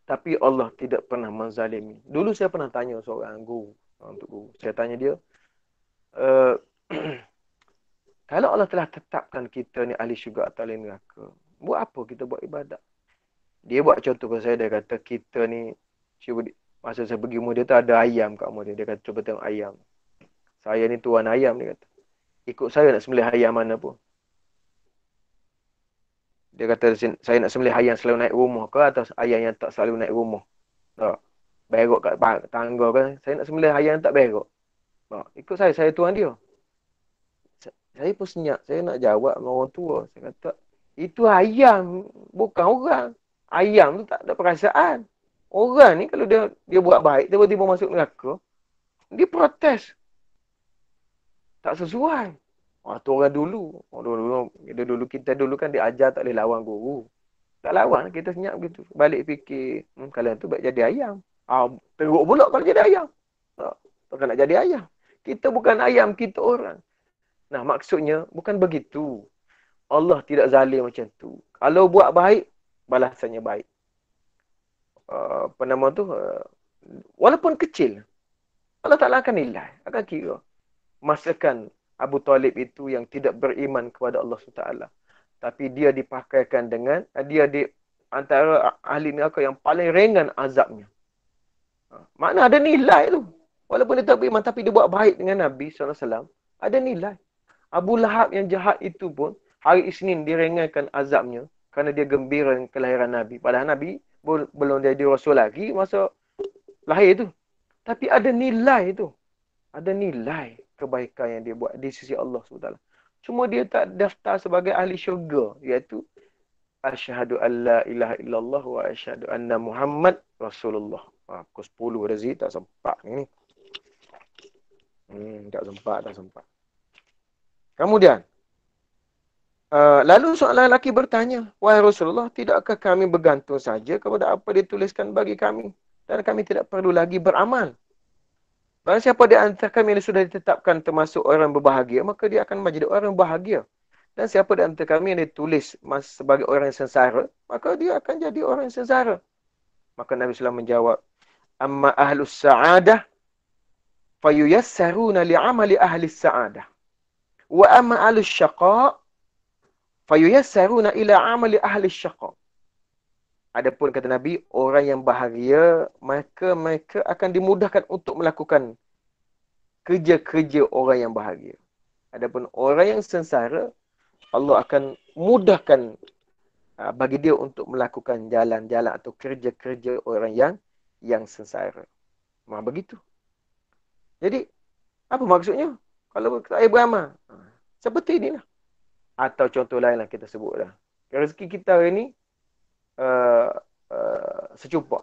Tapi Allah tidak pernah menzalimi. Dulu saya pernah tanya seorang guru. Untuk guru. Saya tanya dia, kalau Allah telah tetapkan kita ni ahli syurga atau ahli neraka, buat apa kita buat ibadat? Dia buat contoh kepada saya, dia kata kita ni, masa saya pergi rumah dia tu ada ayam kat rumah dia. Dia kata cuba tengok ayam. Saya ni tuan ayam, dia kata. Ikut saya nak sembelih ayam mana pun. Dia kata saya nak sembelih ayam selalu naik rumah ke atau ayam yang tak selalu naik rumah. Tak. Berok kat tangga kan. Saya nak sembelih ayam tak berok. Tak. Ikut saya tuan dia. Saya pun senyap. Saya nak jawab dengan orang tua. Saya kata, itu ayam, bukan orang. Ayam tu tak ada perasaan. Orang ni kalau dia buat baik, tiba-tiba masuk neraka, dia protes. Tak sesuai. Tu orang dulu. Kita dulu kan diajar tak boleh lawan guru. Tak lawan, kita senyap gitu. Balik fikir, kalian tu baik jadi ayam. Teruk pula kalau jadi ayam. Tak nak jadi ayam. Kita bukan ayam, kita orang. Nah, maksudnya bukan begitu. Allah tidak zalim macam tu. Kalau buat baik, balasannya baik. Walaupun kecil, Allah Ta'ala akan nilai. Akan kira. Masakan Abu Talib itu yang tidak beriman kepada Allah SWT. Tapi dia dipakaikan dengan, dia di antara ahli neraka yang paling ringan azabnya. Makna ada nilai tu. Walaupun dia tak beriman, tapi dia buat baik dengan Nabi SAW. Ada nilai. Abu Lahab yang jahat itu pun, hari Isnin diringankan azabnya. Kerana dia gembira dengan kelahiran Nabi. Padahal Nabi belum jadi Rasul lagi masa lahir tu. Tapi ada nilai tu. Ada nilai kebaikan yang dia buat di sisi Allah SWT. Cuma dia tak daftar sebagai ahli syurga. Iaitu, asyhadu an la ilaha illallah wa asyhadu anna Muhammad Rasulullah. Pukul 10 Razi, tak sempat ni. Tak sempat. Kemudian, lalu seorang lelaki bertanya, wahai Rasulullah, tidakkah kami bergantung saja kepada apa dituliskan bagi kami? Dan kami tidak perlu lagi beramal. Barang siapa di antara kami yang sudah ditetapkan termasuk orang berbahagia, maka dia akan menjadi orang bahagia. Dan siapa di antara kami yang ditulis sebagai orang yang sengsara, maka dia akan jadi orang yang sengsara. Maka Nabi SAW menjawab, amma ahlus sa'adah, fayuyassaruna li'amali ahlis sa'adah. Wa amma ahlus syaqa' fayuyassaruna ila amali ahli syaqa. Adapun kata Nabi, orang yang bahagia, maka mereka akan dimudahkan untuk melakukan kerja-kerja orang yang bahagia. Adapun orang yang sengsara, Allah akan mudahkan bagi dia untuk melakukan jalan-jalan atau kerja-kerja orang yang sengsara. Begitu. Jadi, apa maksudnya? Kalau saya beramal, seperti inilah. Atau contoh lain lah kita sebutlah. Rezeki kita hari ni secupak.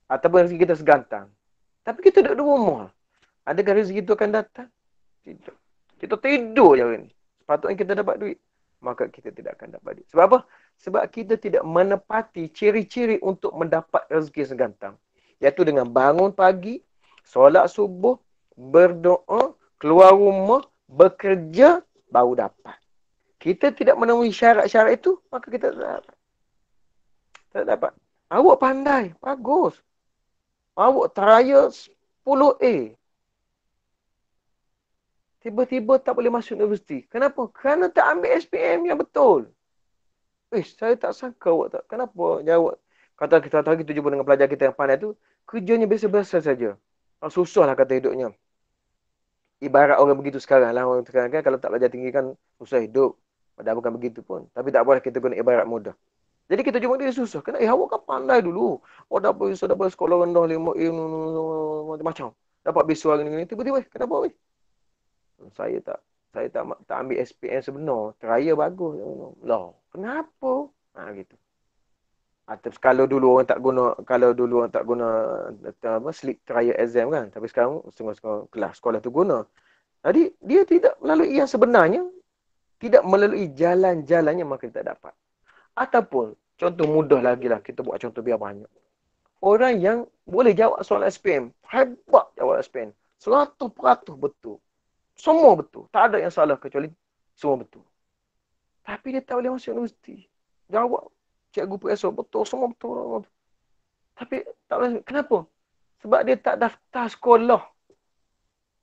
Ataupun rezeki kita segantang. Tapi kita duduk di rumah. Adakah rezeki itu akan datang? Tidak. Kita tidur je hari ni. Sepatutnya kita dapat duit. Maka kita tidak akan dapat duit. Sebab apa? Sebab kita tidak menepati ciri-ciri untuk mendapat rezeki segantang. Iaitu dengan bangun pagi, solat subuh, berdoa, keluar rumah, bekerja, baru dapat. Kita tidak menemui syarat-syarat itu, maka kita tak dapat. Tak dapat. Awak pandai, bagus. Awak trial 10A. Tiba-tiba tak boleh masuk universiti. Kenapa? Kerana tak ambil SPM yang betul. Saya tak sangka awak tak. Kenapa jawab? Kata kita jumpa dengan pelajar kita yang pandai tu, kerjanya biasa-biasa saja. Susahlah kata hidupnya. Ibarat orang begitu sekarang lah. Orang sekarang kan kalau tak belajar tinggi kan susah hidup. Padahal bukan begitu pun. Tapi tak boleh kita guna ibarat mudah. Jadi kita jumpa dia susah. Kena awak kan pandai dulu. Dapat sekolah rendah 5A macam-macam. Dapat bisu hari ni. Tiba-tiba, kenapa weh? Saya tak ambil SPM sebenar. Trial bagus. Lah, kenapa? Gitu. Atau kalau dulu orang tak guna slip trial exam kan. Tapi sekarang setengah kelas sekolah tu guna. Jadi dia tidak melalui yang sebenarnya, tidak melalui jalan-jalannya maka dia tak dapat. Ataupun Contoh mudah lagi lah. Kita buat contoh biar banyak. Orang yang boleh jawab soalan SPM. Hebat jawab SPM. 100% betul. Semua betul. Tak ada yang salah kecuali semua betul. Tapi dia tak boleh masuk universiti. Jawab. Cikgu PSO betul. Semua betul. Tapi tak boleh. Kenapa? Sebab dia tak daftar sekolah.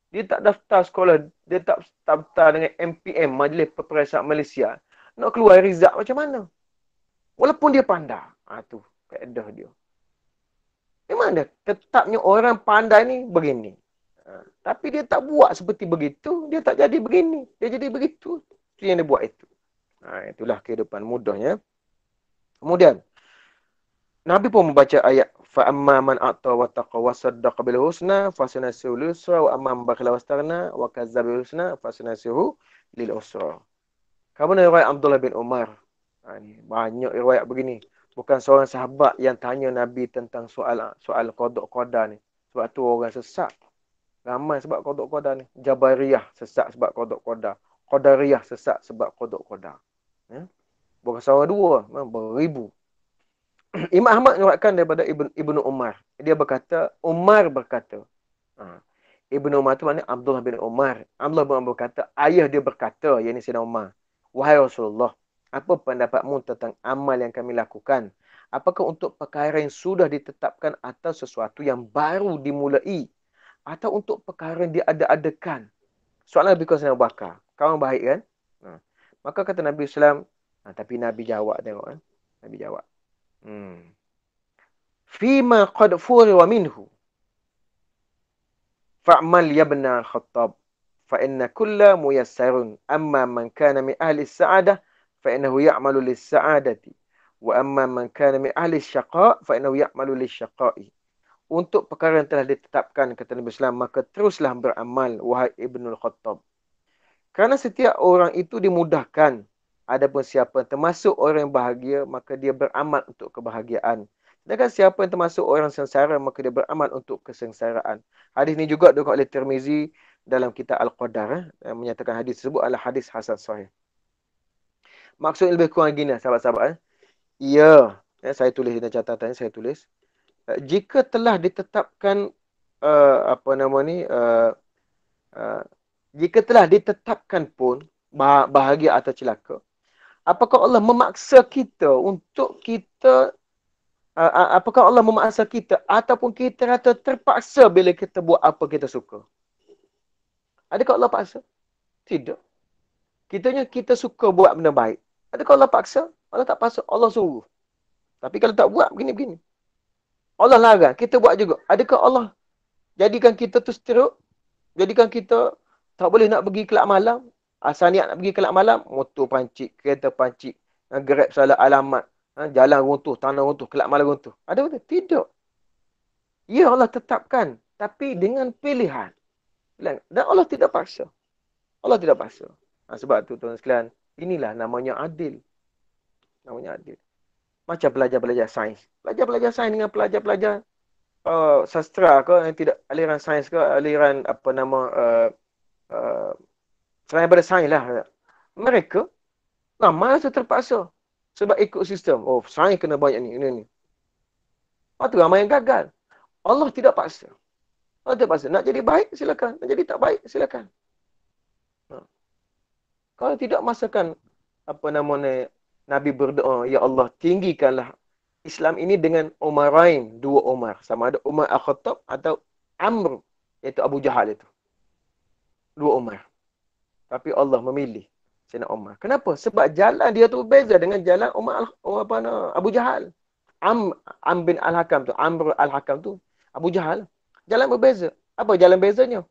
Dia tak daftar sekolah. Dia tak daftar dengan MPM, Majlis Peperiksaan Malaysia. Nak keluar result macam mana? Walaupun dia pandai. Tu kaedah dia. Memang dia tetapnya orang pandai ni begini. Tapi dia tak buat seperti begitu, dia tak jadi begini. Dia jadi begitu. Itu yang dia buat itu. Itulah kehidupan mudahnya. Kemudian, Nabi pun membaca ayat فَأَمَّا مَنْ أَعْطَى وَاتَّقَى وَصَدَّقَ بِالْحُسْنَى فَسَنُيَسِّرُهُ لِلْيُسْرَى وَأَمَّا مَنْ بَخِلَ وَاسْتَغْنَى وَكَذَّبَ بِالْحُسْنَى فَسَنُيَسِّرُهُ لِلْعُسْرَى. Kamu riwayat Abdullah bin Umar. Banyak riwayat begini. Bukan seorang sahabat yang tanya Nabi tentang soal qada qada ni. Sebab tu orang sesat. Ramai sebab qada qada ni. Jabariyah sesat sebab qada qada. Qadariyah sesat sebab qada qada. Ya? Bukan seorang dua, beribu. Imam Ahmad menyuratkan daripada Ibnu Umar. Dia berkata, Umar berkata. Ibnu Umar tu maknanya Abdullah bin Umar. Abdullah bin Umar berkata, ayah dia berkata, yang ini Sayyidina Umar. Wahai Rasulullah, apa pendapatmu tentang amal yang kami lakukan? Apakah untuk perkara yang sudah ditetapkan atau sesuatu yang baru dimulai? Atau untuk perkara yang diada-adakan? Soalan lebih kurang Sayyidina Abu Bakar. Kamu baik kan? Maka kata Nabi SAW, tapi Nabi jawab tengok kan. Nabi jawab. Fima qad furiwa minhu. Fa'mal ya ibn Khattab. Fa'inna kulla muyassarun. Amma man kana min ahli sa'adah. Fa'innahu ya'malu lis-sa'adati. Wa amma man kana min ahli syaqa' fa'innahu ya'malu lis-syaqa'i. Untuk perkara yang telah ditetapkan, kata Nabi SAW, maka teruslah beramal, wahai Ibnul Khattab. Kerana setiap orang itu dimudahkan. Adapun siapa yang termasuk orang yang bahagia, maka dia beramal untuk kebahagiaan. Sedangkan siapa yang termasuk orang sengsara, maka dia beramal untuk kesengsaraan. Hadis ini juga dikutip oleh Tirmizi dalam kitab Al-Qadar. Yang menyatakan hadis tersebut adalah hadis hasan sahih. Maksudnya lebih kurang gini, sahabat-sahabat. Ya, saya tulis dalam catatan, saya tulis. Jika telah ditetapkan, jika telah ditetapkan pun bahagia atau celaka, apakah Allah memaksa kita untuk kita, apakah Allah memaksa kita ataupun kita rasa terpaksa bila kita buat apa kita suka? Adakah Allah paksa? Tidak. Kita suka buat benda baik. Adakah Allah paksa? Allah tak paksa. Allah suruh. Tapi kalau tak buat, begini-begini. Allah larang. Kita buat juga. Adakah Allah jadikan kita tu seteruk? Jadikan kita tak boleh nak pergi kelab malam? Asal niat nak pergi kelab malam, motor pancit, kereta pancit, Grab salah alamat, jalan runtuh, tanah runtuh, kelab malam runtuh. Ada betul? Tidak. Ya, Allah tetapkan. Tapi dengan pilihan. Dan Allah tidak paksa. Allah tidak paksa. Sebab tu tuan sekalian, inilah namanya adil. Namanya adil. Macam pelajar-pelajar sains. Pelajar-pelajar sains dengan pelajar-pelajar sastra ke, yang tidak aliran sains ke, aliran selain daripada sains lah. Mereka ramai rasa terpaksa. Sebab ikut sistem. Oh, sains kena banyak ni, ini. Lepas tu ramai yang gagal. Allah tidak paksa. Allah tidak paksa. Nak jadi baik, silakan. Nak jadi tak baik, silakan. Kalau tidak, masakan Nabi berdoa, ya Allah, tinggikanlah Islam ini dengan Umarain, dua Umar. Sama ada Umar Al-Khattab atau Amr, iaitu Abu Jahal itu. Dua Umar. Tapi Allah memilih Sayyidina Umar. Kenapa? Sebab jalan dia tu berbeza dengan jalan Abu Jahal. Am bin Al-Hakam tu, Amr Al-Hakam tu, Abu Jahal. Jalan berbeza. Apa jalan bezanya?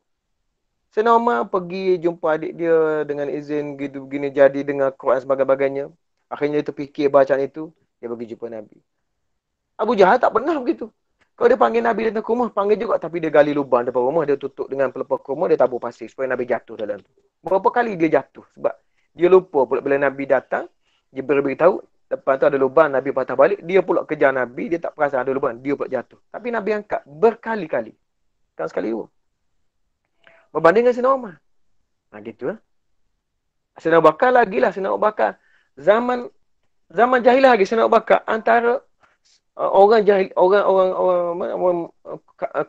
Sayyidina Umar pergi jumpa adik dia dengan izin gitu begini, jadi dengan Quran sebagainya. Akhirnya dia terfikir bacaan itu, dia pergi jumpa Nabi. Abu Jahal tak pernah begitu. Kalau dia panggil Nabi datang ke rumah, panggil juga, tapi dia gali lubang depan rumah, dia tutup dengan pelepah rumah, dia tabur pasir supaya Nabi jatuh dalam tu. Berapa kali dia jatuh? Sebab dia lupa pula bila Nabi datang, dia beritahu, depan tu ada lubang, Nabi patah balik, dia pula kejar Nabi, dia tak perasan ada lubang, dia pula jatuh. Tapi Nabi angkat berkali-kali. Bukan sekali dua. Berbanding dengan Sayyidina Umar. Gitu lah. Sayyidina Abu Bakar lagilah, Sayyidina Abu Bakar. Zaman Zaman jahilah lagi Sayyidina Abu Bakar antara orang jahil, orang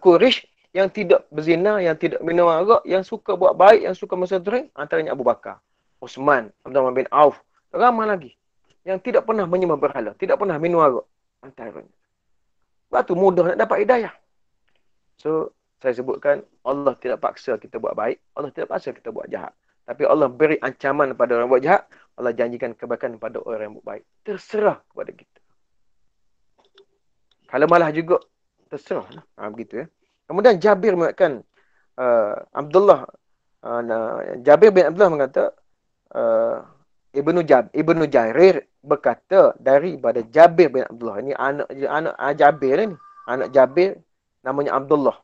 Quraisy yang tidak berzina, yang tidak minum arak, yang suka buat baik, yang suka bersedekah, antaranya Abu Bakar, Uthman, Abdurrahman bin Auf, ramai lagi yang tidak pernah menyembah berhala, tidak pernah minum arak, antaranya. Sebab tu mudah nak dapat hidayah. So, saya sebutkan Allah tidak paksa kita buat baik, Allah tidak paksa kita buat jahat. Tapi Allah beri ancaman kepada orang buat jahat, Allah janjikan kebaikan kepada orang yang buat baik. Terserah kepada kita. Kalau malah juga terserah. Begitu ya. Kemudian Jabir mengatakan Abdullah Jabir bin Abdullah mengata Ibnu Jarir berkata daripada Jabir bin Abdullah. Ini anak Jabir ni. Anak Jabir namanya Abdullah.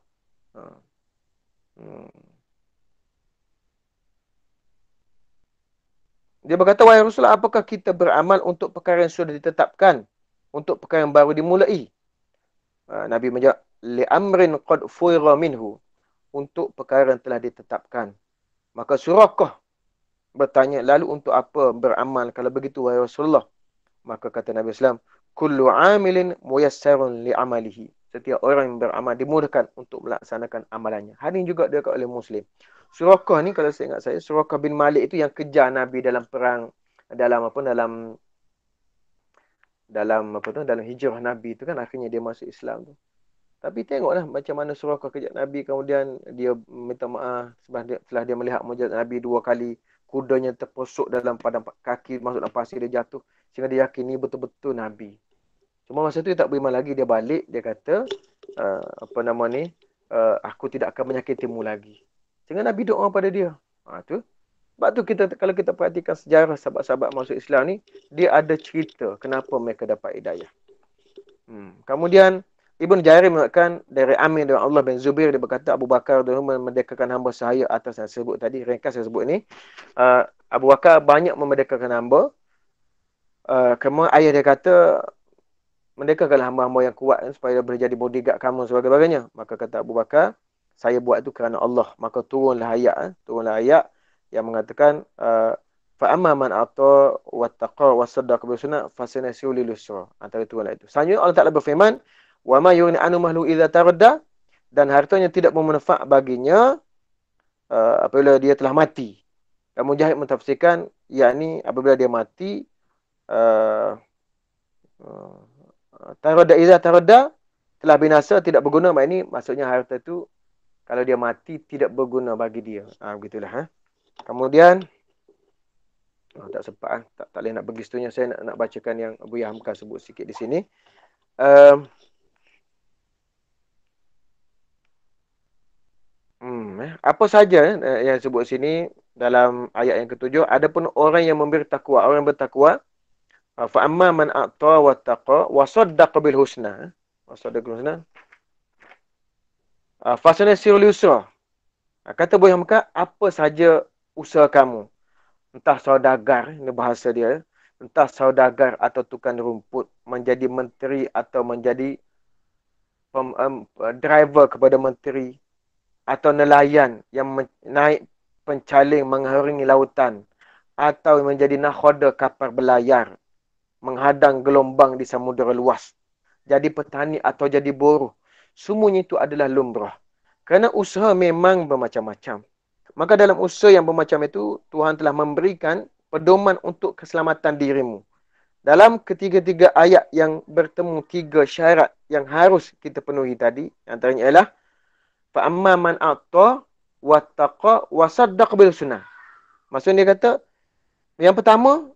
Dia berkata, wahai Rasulullah, apakah kita beramal untuk perkara yang sudah ditetapkan? Untuk perkara yang baru dimulai? Nabi menjawab, li'amrin qad fuira minhu. Untuk perkara yang telah ditetapkan. Maka Suraqah bertanya, lalu untuk apa beramal kalau begitu, wahai Rasulullah? Maka kata Nabi SAW, kullu amilin muyassarun li'amalihi. Setiap orang yang beramal dimudahkan untuk melaksanakan amalannya. Hari ini juga diriwayatkan oleh Muslim. Suraqah ni kalau saya ingat saya, Suraqah bin Malik itu yang kejar Nabi dalam perang, dalam hijrah Nabi itu kan, akhirnya dia masuk Islam tu. Tapi tengoklah macam mana Suraqah kejar Nabi, kemudian dia minta maaf setelah dia melihat mujizat Nabi 2 kali, kudanya terposok dalam padang kaki, masuk dalam pasir, dia jatuh. Sehingga dia yakin ni betul-betul Nabi. Cuma masa tu dia tak beriman lagi, dia balik, dia kata, aku tidak akan menyakitimu lagi. Sehingga Nabi doa pada dia. Tu. Sebab tu kalau kita perhatikan sejarah sahabat-sahabat masuk Islam ni, dia ada cerita kenapa mereka dapat hidayah. Kemudian, Ibn Jarir mengatakan dari Amir dan Allah bin Zubair, dia berkata Abu Bakar dahulu memerdekakan hamba sahaya atas yang saya sebut tadi. Ringkas saya sebut ni. Abu Bakar banyak memerdekakan hamba. Kemudian ayah dia kata, merdekakanlah hamba-hamba yang kuat supaya boleh jadi bodyguard kamu sebagainya. Maka kata Abu Bakar, saya buat itu kerana Allah. Maka turunlah ayat yang mengatakan fa amma man ata wattaqa wasaddaqa bil husna fasanasiru lil yusra. Antara turunlah itu. Selanjutnya Allah Taala berfirman, wa ma yughni anhu mahlu idza taradda, dan hartanya tidak bermanfaat baginya apabila dia telah mati. Dan Mujahid mentafsirkan, yakni apabila dia mati, iza taradda, telah binasa, tidak berguna. Ini maksudnya harta itu kalau dia mati tidak berguna bagi dia. Begitulah. Kemudian tak sempat, tak boleh nak pergi situnya. Saya nak bacakan yang Abu Hamka sebut sikit di sini. Apa saja yang sebut sini dalam ayat yang ketujuh. Adapun orang yang memberi takwa, orang yang bertakwa, fa amma man a'ta wa taqa wa saddaqa bil husna, fasanasiru lil yusra. Kata Abu Hamka, apa saja usaha kamu, entah saudagar, ini bahasa dia, entah saudagar atau tukang rumput, menjadi menteri atau menjadi driver kepada menteri, atau nelayan yang naik pencaling mengharingi lautan, atau menjadi nakhoda kapal berlayar, menghadang gelombang di samudera luas, jadi petani atau jadi buruh, semuanya itu adalah lumrah. Kerana usaha memang bermacam-macam. Maka dalam usaha yang bermacam itu, Tuhan telah memberikan pedoman untuk keselamatan dirimu. Dalam ketiga-tiga ayat yang bertemu 3 syarat yang harus kita penuhi tadi, antaranya ialah fa amma man a'ta wattaqa wasaddaq bil sunnah. Maksudnya dia kata, yang pertama,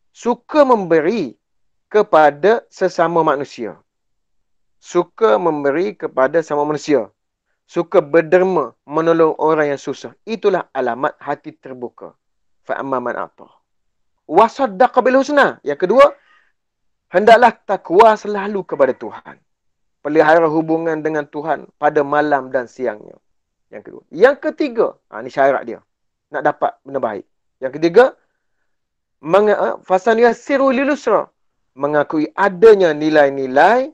suka memberi kepada sesama manusia. Suka memberi kepada sesama manusia. Suka berderma, menolong orang yang susah. Itulah alamat hati terbuka. Fa amma man a'ta wasaddaqa bil husna. Yang kedua, hendaklah takwa selalu kepada Tuhan. Pelihara hubungan dengan Tuhan pada malam dan siangnya. Yang kedua. Yang ketiga, ini syarat dia. Nak dapat benda baik. Yang ketiga, fasanasiru lil yusra. Mengakui adanya nilai-nilai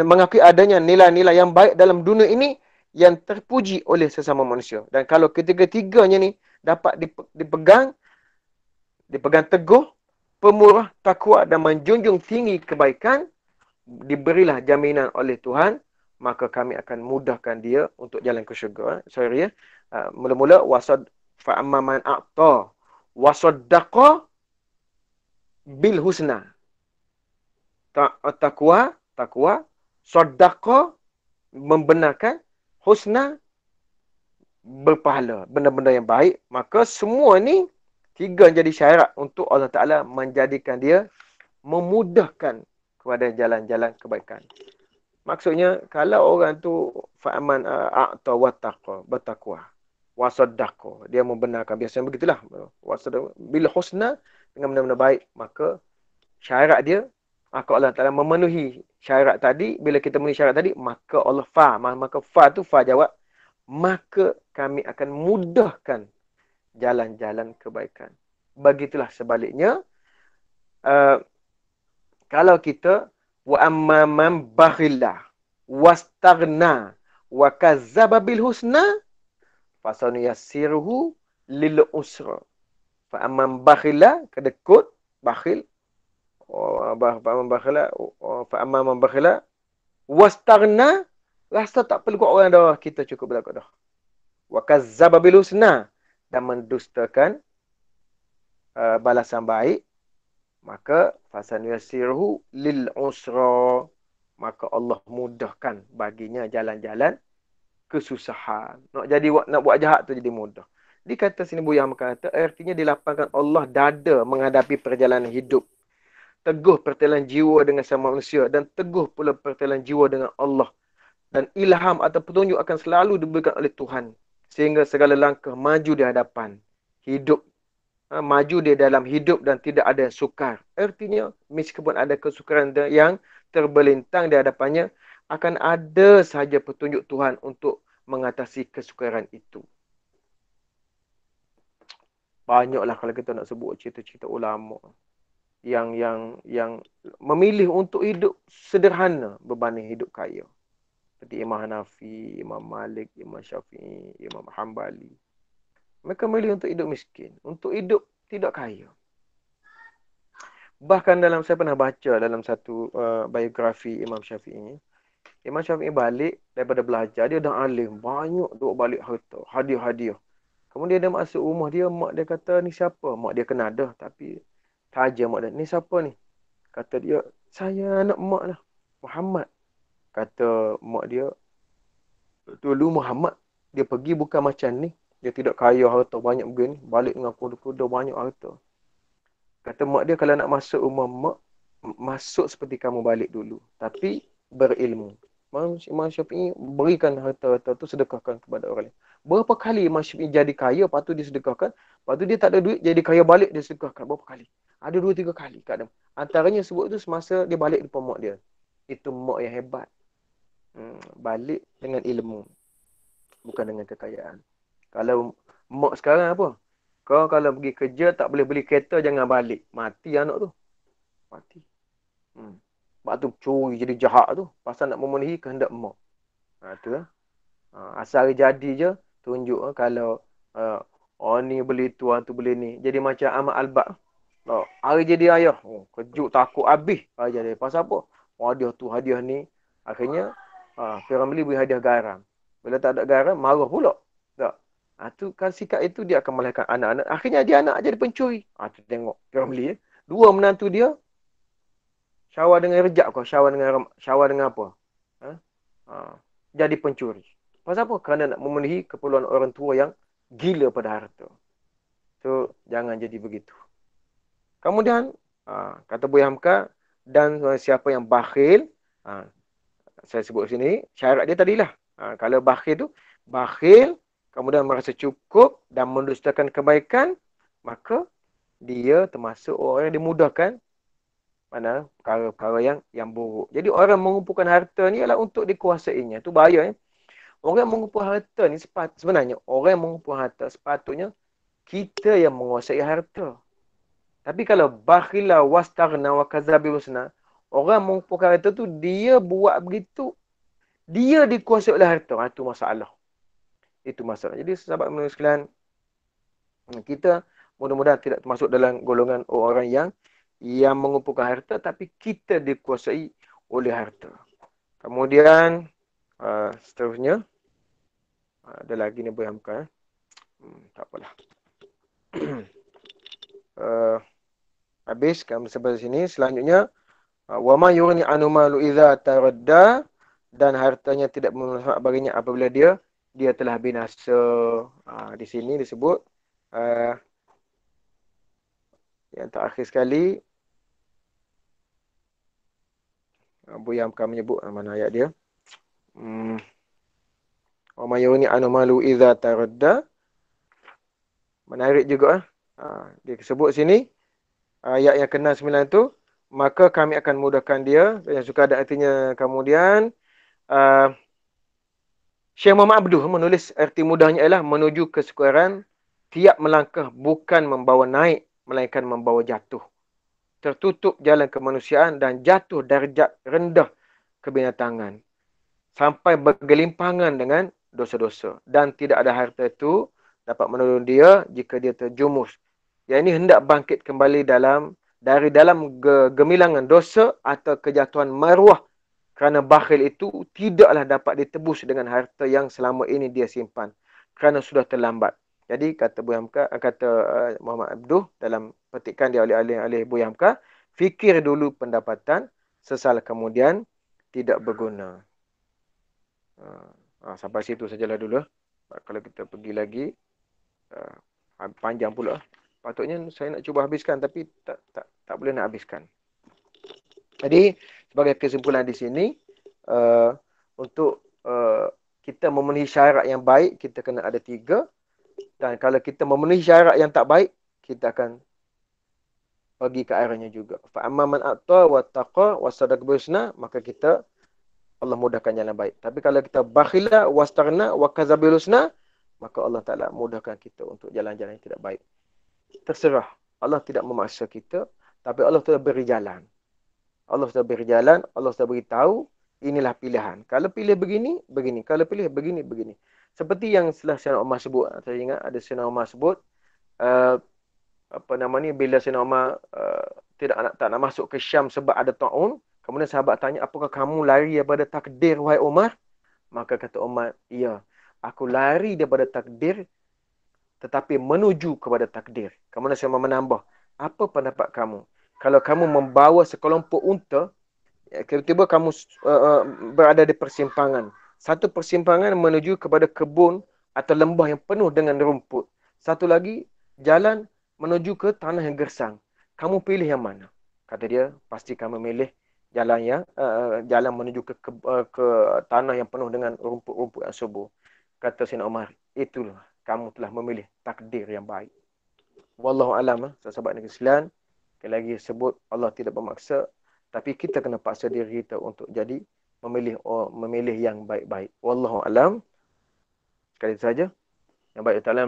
mengakui adanya nilai-nilai yang baik dalam dunia ini yang terpuji oleh sesama manusia. Dan kalau ketiga-tiganya ni dapat dipegang, dipegang teguh, pemurah, takwa dan menjunjung tinggi kebaikan, diberilah jaminan oleh Tuhan, maka kami akan mudahkan dia untuk jalan ke syurga. Sorry ya. Mula-mula wasad fa'amma man a'ta wasaddaqa bil husna. Takwa, saddaqa membenarkan, husna berpahala, benda-benda yang baik. Maka semua ni tiga jadi syarat untuk Allah Ta'ala menjadikan dia memudahkan kepada jalan-jalan kebaikan. Maksudnya, kalau orang tu fa'aman a'ta wattaqa, bertakwa, wasaddaqa, dia membenarkan, biasanya begitulah, bil husna, dengan benda-benda baik, maka syarat dia, maka Allah Ta'ala memenuhi syarat tadi. Bila kita memenuhi syarat tadi, maka Allah maka tu jawab, maka kami akan mudahkan jalan-jalan kebaikan. Begitulah sebaliknya, kalau kita wa amma man bakhila wastaghna wa kazzaba bil husna fasanuyassiruhu lil usra. Fa amma bakhila, kedekut, bakhil, fa amma man bakhila wastaghna, rasa tak perlu kat orang dah, kita cukup berlaku dah. Wa kazzaba bil husna, dan mendustakan balasan baik, maka fasanuyassiruhu lil usra, maka Allah mudahkan baginya jalan-jalan kesusahan. Nak buat jahat tu jadi mudah. Dikata sini Buya kata, artinya dilapangkan Allah dada menghadapi perjalanan hidup. Teguh pertelan jiwa dengan sama manusia, dan teguh pula pertelan jiwa dengan Allah. Dan ilham atau petunjuk akan selalu diberikan oleh Tuhan, sehingga segala langkah maju di hadapan hidup. Maju dia dalam hidup dan tidak ada sukar. Artinya, meskipun ada kesukaran yang terbelintang di hadapannya, akan ada sahaja petunjuk Tuhan untuk mengatasi kesukaran itu. Banyaklah kalau kita nak sebut cerita-cerita ulama yang memilih untuk hidup sederhana berbanding hidup kaya. Seperti Imam Hanafi, Imam Malik, Imam Syafi'i, Imam Hambali. Mereka memilih untuk hidup miskin, untuk hidup tidak kaya. Bahkan saya pernah baca dalam satu biografi Imam Syafi'i. Imam Syafi'i balik daripada belajar, dia dah alim, banyak duk balik harta, hadiah-hadiah. Kemudian dia masuk rumah dia, mak dia kata, ni siapa? Mak dia kenal dah, tapi taja mak dia, ni siapa ni? Kata dia, saya anak mak lah, Muhammad. Kata mak dia, dulu Muhammad, dia pergi bukan macam ni. Dia tidak kaya harta banyak begini. Balik dengan kuda-kuda banyak harta. Kata mak dia, kalau nak masuk rumah mak, masuk seperti kamu balik dulu. Tapi berilmu. Imam Syafi'i berikan harta-harta tu, sedekahkan kepada orang lain. Berapa kali Imam Syafi'i jadi kaya, lepas tu dia sedekahkan. Lepas tu dia tak ada duit, jadi kaya balik, dia sedekahkan. Berapa kali? Ada 2-3 kali kadang. Antaranya sebut tu semasa dia balik depan mak dia. Itu mak yang hebat. Balik dengan ilmu. Bukan dengan kekayaan. Kalau mak sekarang apa? Kau kalau pergi kerja tak boleh beli kereta, jangan balik. Mati anak tu. Mati. Sebab tu curi jadi jahat tu. Pasal nak memenuhi kehendak mak. Tu lah. Asal hari jadi je, tunjuk kalau ni beli tu, tu beli ni. Jadi macam Ahmad Albad. Hari jadi ayah. Kejut takut habis. Hari jadi. Pasal apa? Hadiah tu, hadiah ni. Akhirnya, Firamli beri hadiah garam. Bila tak ada garam, marah pula. Tak. Tu kan sikap itu dia akan melahirkan anak-anak. Akhirnya dia anak jadi pencuri. Tu tengok Firamli. Dua menantu dia syawar dengan rejak kau, syawar dengan apa? Jadi pencuri. Pasal apa? Kerana nak memenuhi keperluan orang tua yang gila pada harta. So, jangan jadi begitu. Kemudian, kata Buya Hamka, dan siapa yang bakhil, saya sebut sini, syarat dia tadilah. Kalau bakhil tu, bakhil, kemudian merasa cukup dan mendustakan kebaikan, maka dia termasuk orang yang dimudahkan mana perkara-perkara yang buruk. Jadi orang mengumpulkan harta ni adalah untuk dikuasainya. Itu bahaya. Orang mengumpul harta ni sebenarnya, orang yang mengumpul harta sepatutnya kita yang menguasai harta. Tapi kalau bakhila wastaghna wa kadzabil husna, orang mengumpulkan harta tu dia buat begitu, dia dikuasai oleh harta. Itu masalah. Itu masalah. Jadi sahabat sekalian, kita mudah-mudahan tidak termasuk dalam golongan orang yang mengumpulkan harta, tapi kita dikuasai oleh harta. Kemudian seterusnya ada lagi ni boleh hamka. Tak apalah. Habis kan sampai sini. Selanjutnya wa ma yughni anhu malu idza taradda, dan hartanya tidak bermanfaat baginya apabila dia telah binasa. Di sini disebut yang terakhir sekali Buya Hamka menyebut mana ayat dia. Wa ma yughni anhu malu idza taradda. Menarik juga dia sebut sini ayat yang ke-9 tu, maka kami akan mudahkan dia. Yang suka ada artinya kemudian Syekh Muhammad Abduh menulis arti mudahnya ialah menuju kesukaran, tiap melangkah bukan membawa naik melainkan membawa jatuh. Tertutup jalan kemanusiaan dan jatuh darjat rendah kebinatangan sampai bergelimpangan dengan dosa-dosa, dan tidak ada harta itu dapat menolong dia jika dia terjumus. Yang ini hendak bangkit kembali dari dalam gemilangan dosa atau kejatuhan maruah, kerana bakhil itu tidaklah dapat ditebus dengan harta yang selama ini dia simpan, kerana sudah terlambat. Jadi kata Muhammad Abduh dalam petikan dia oleh Buya Hamka, fikir dulu pendapatan, sesal kemudian tidak berguna. Sampai situ sajalah dulu. Kalau kita pergi lagi panjang pula. Patutnya saya nak cuba habiskan, tapi tak boleh nak habiskan. Jadi sebagai kesimpulan di sini, untuk kita memenuhi syarat yang baik, kita kena ada 3. Dan kalau kita memenuhi syarat yang tak baik, kita akan pergi ke arahnya juga. Fa amma man atta wa taqa wa sadaqa bil husna, maka kita Allah mudahkan jalan baik. Tapi kalau kita bakhila wastarna wa kadzabil husna, maka Allah Taala mudahkan kita untuk jalan-jalan yang tidak baik. Terserah. Allah tidak memaksa kita, tapi Allah sudah beri jalan. Allah sudah beri jalan, Allah sudah beritahu inilah pilihan. Kalau pilih begini, begini. Kalau pilih begini, begini. Seperti yang setelah Sayyidina Umar sebut, saya ingat ada Sayyidina Umar sebut bila Sayyidina Umar tak nak masuk ke Syam sebab ada ta'un. Kemudian sahabat tanya, apakah kamu lari daripada takdir, wahai Umar? Maka kata Umar, ya, aku lari daripada takdir tetapi menuju kepada takdir. Kemudian saya menambah, apa pendapat kamu? Kalau kamu membawa sekelompok unta, tiba-tiba kamu berada di persimpangan. Satu persimpangan menuju kepada kebun atau lembah yang penuh dengan rumput. Satu lagi, jalan menuju ke tanah yang gersang. Kamu pilih yang mana? Kata dia, pasti kamu milih jalan menuju ke tanah yang penuh dengan rumput-rumput yang subur. Kata Sayyidina Umar, itulah kamu telah memilih takdir yang baik. Wallahu alam, sahabat negeri Islam. Sekali lagi sebut, Allah tidak bermaksa, tapi kita kena paksa diri kita untuk jadi memilih yang baik-baik. Wallahu alam. Sekali saja. Yang baik ta'ala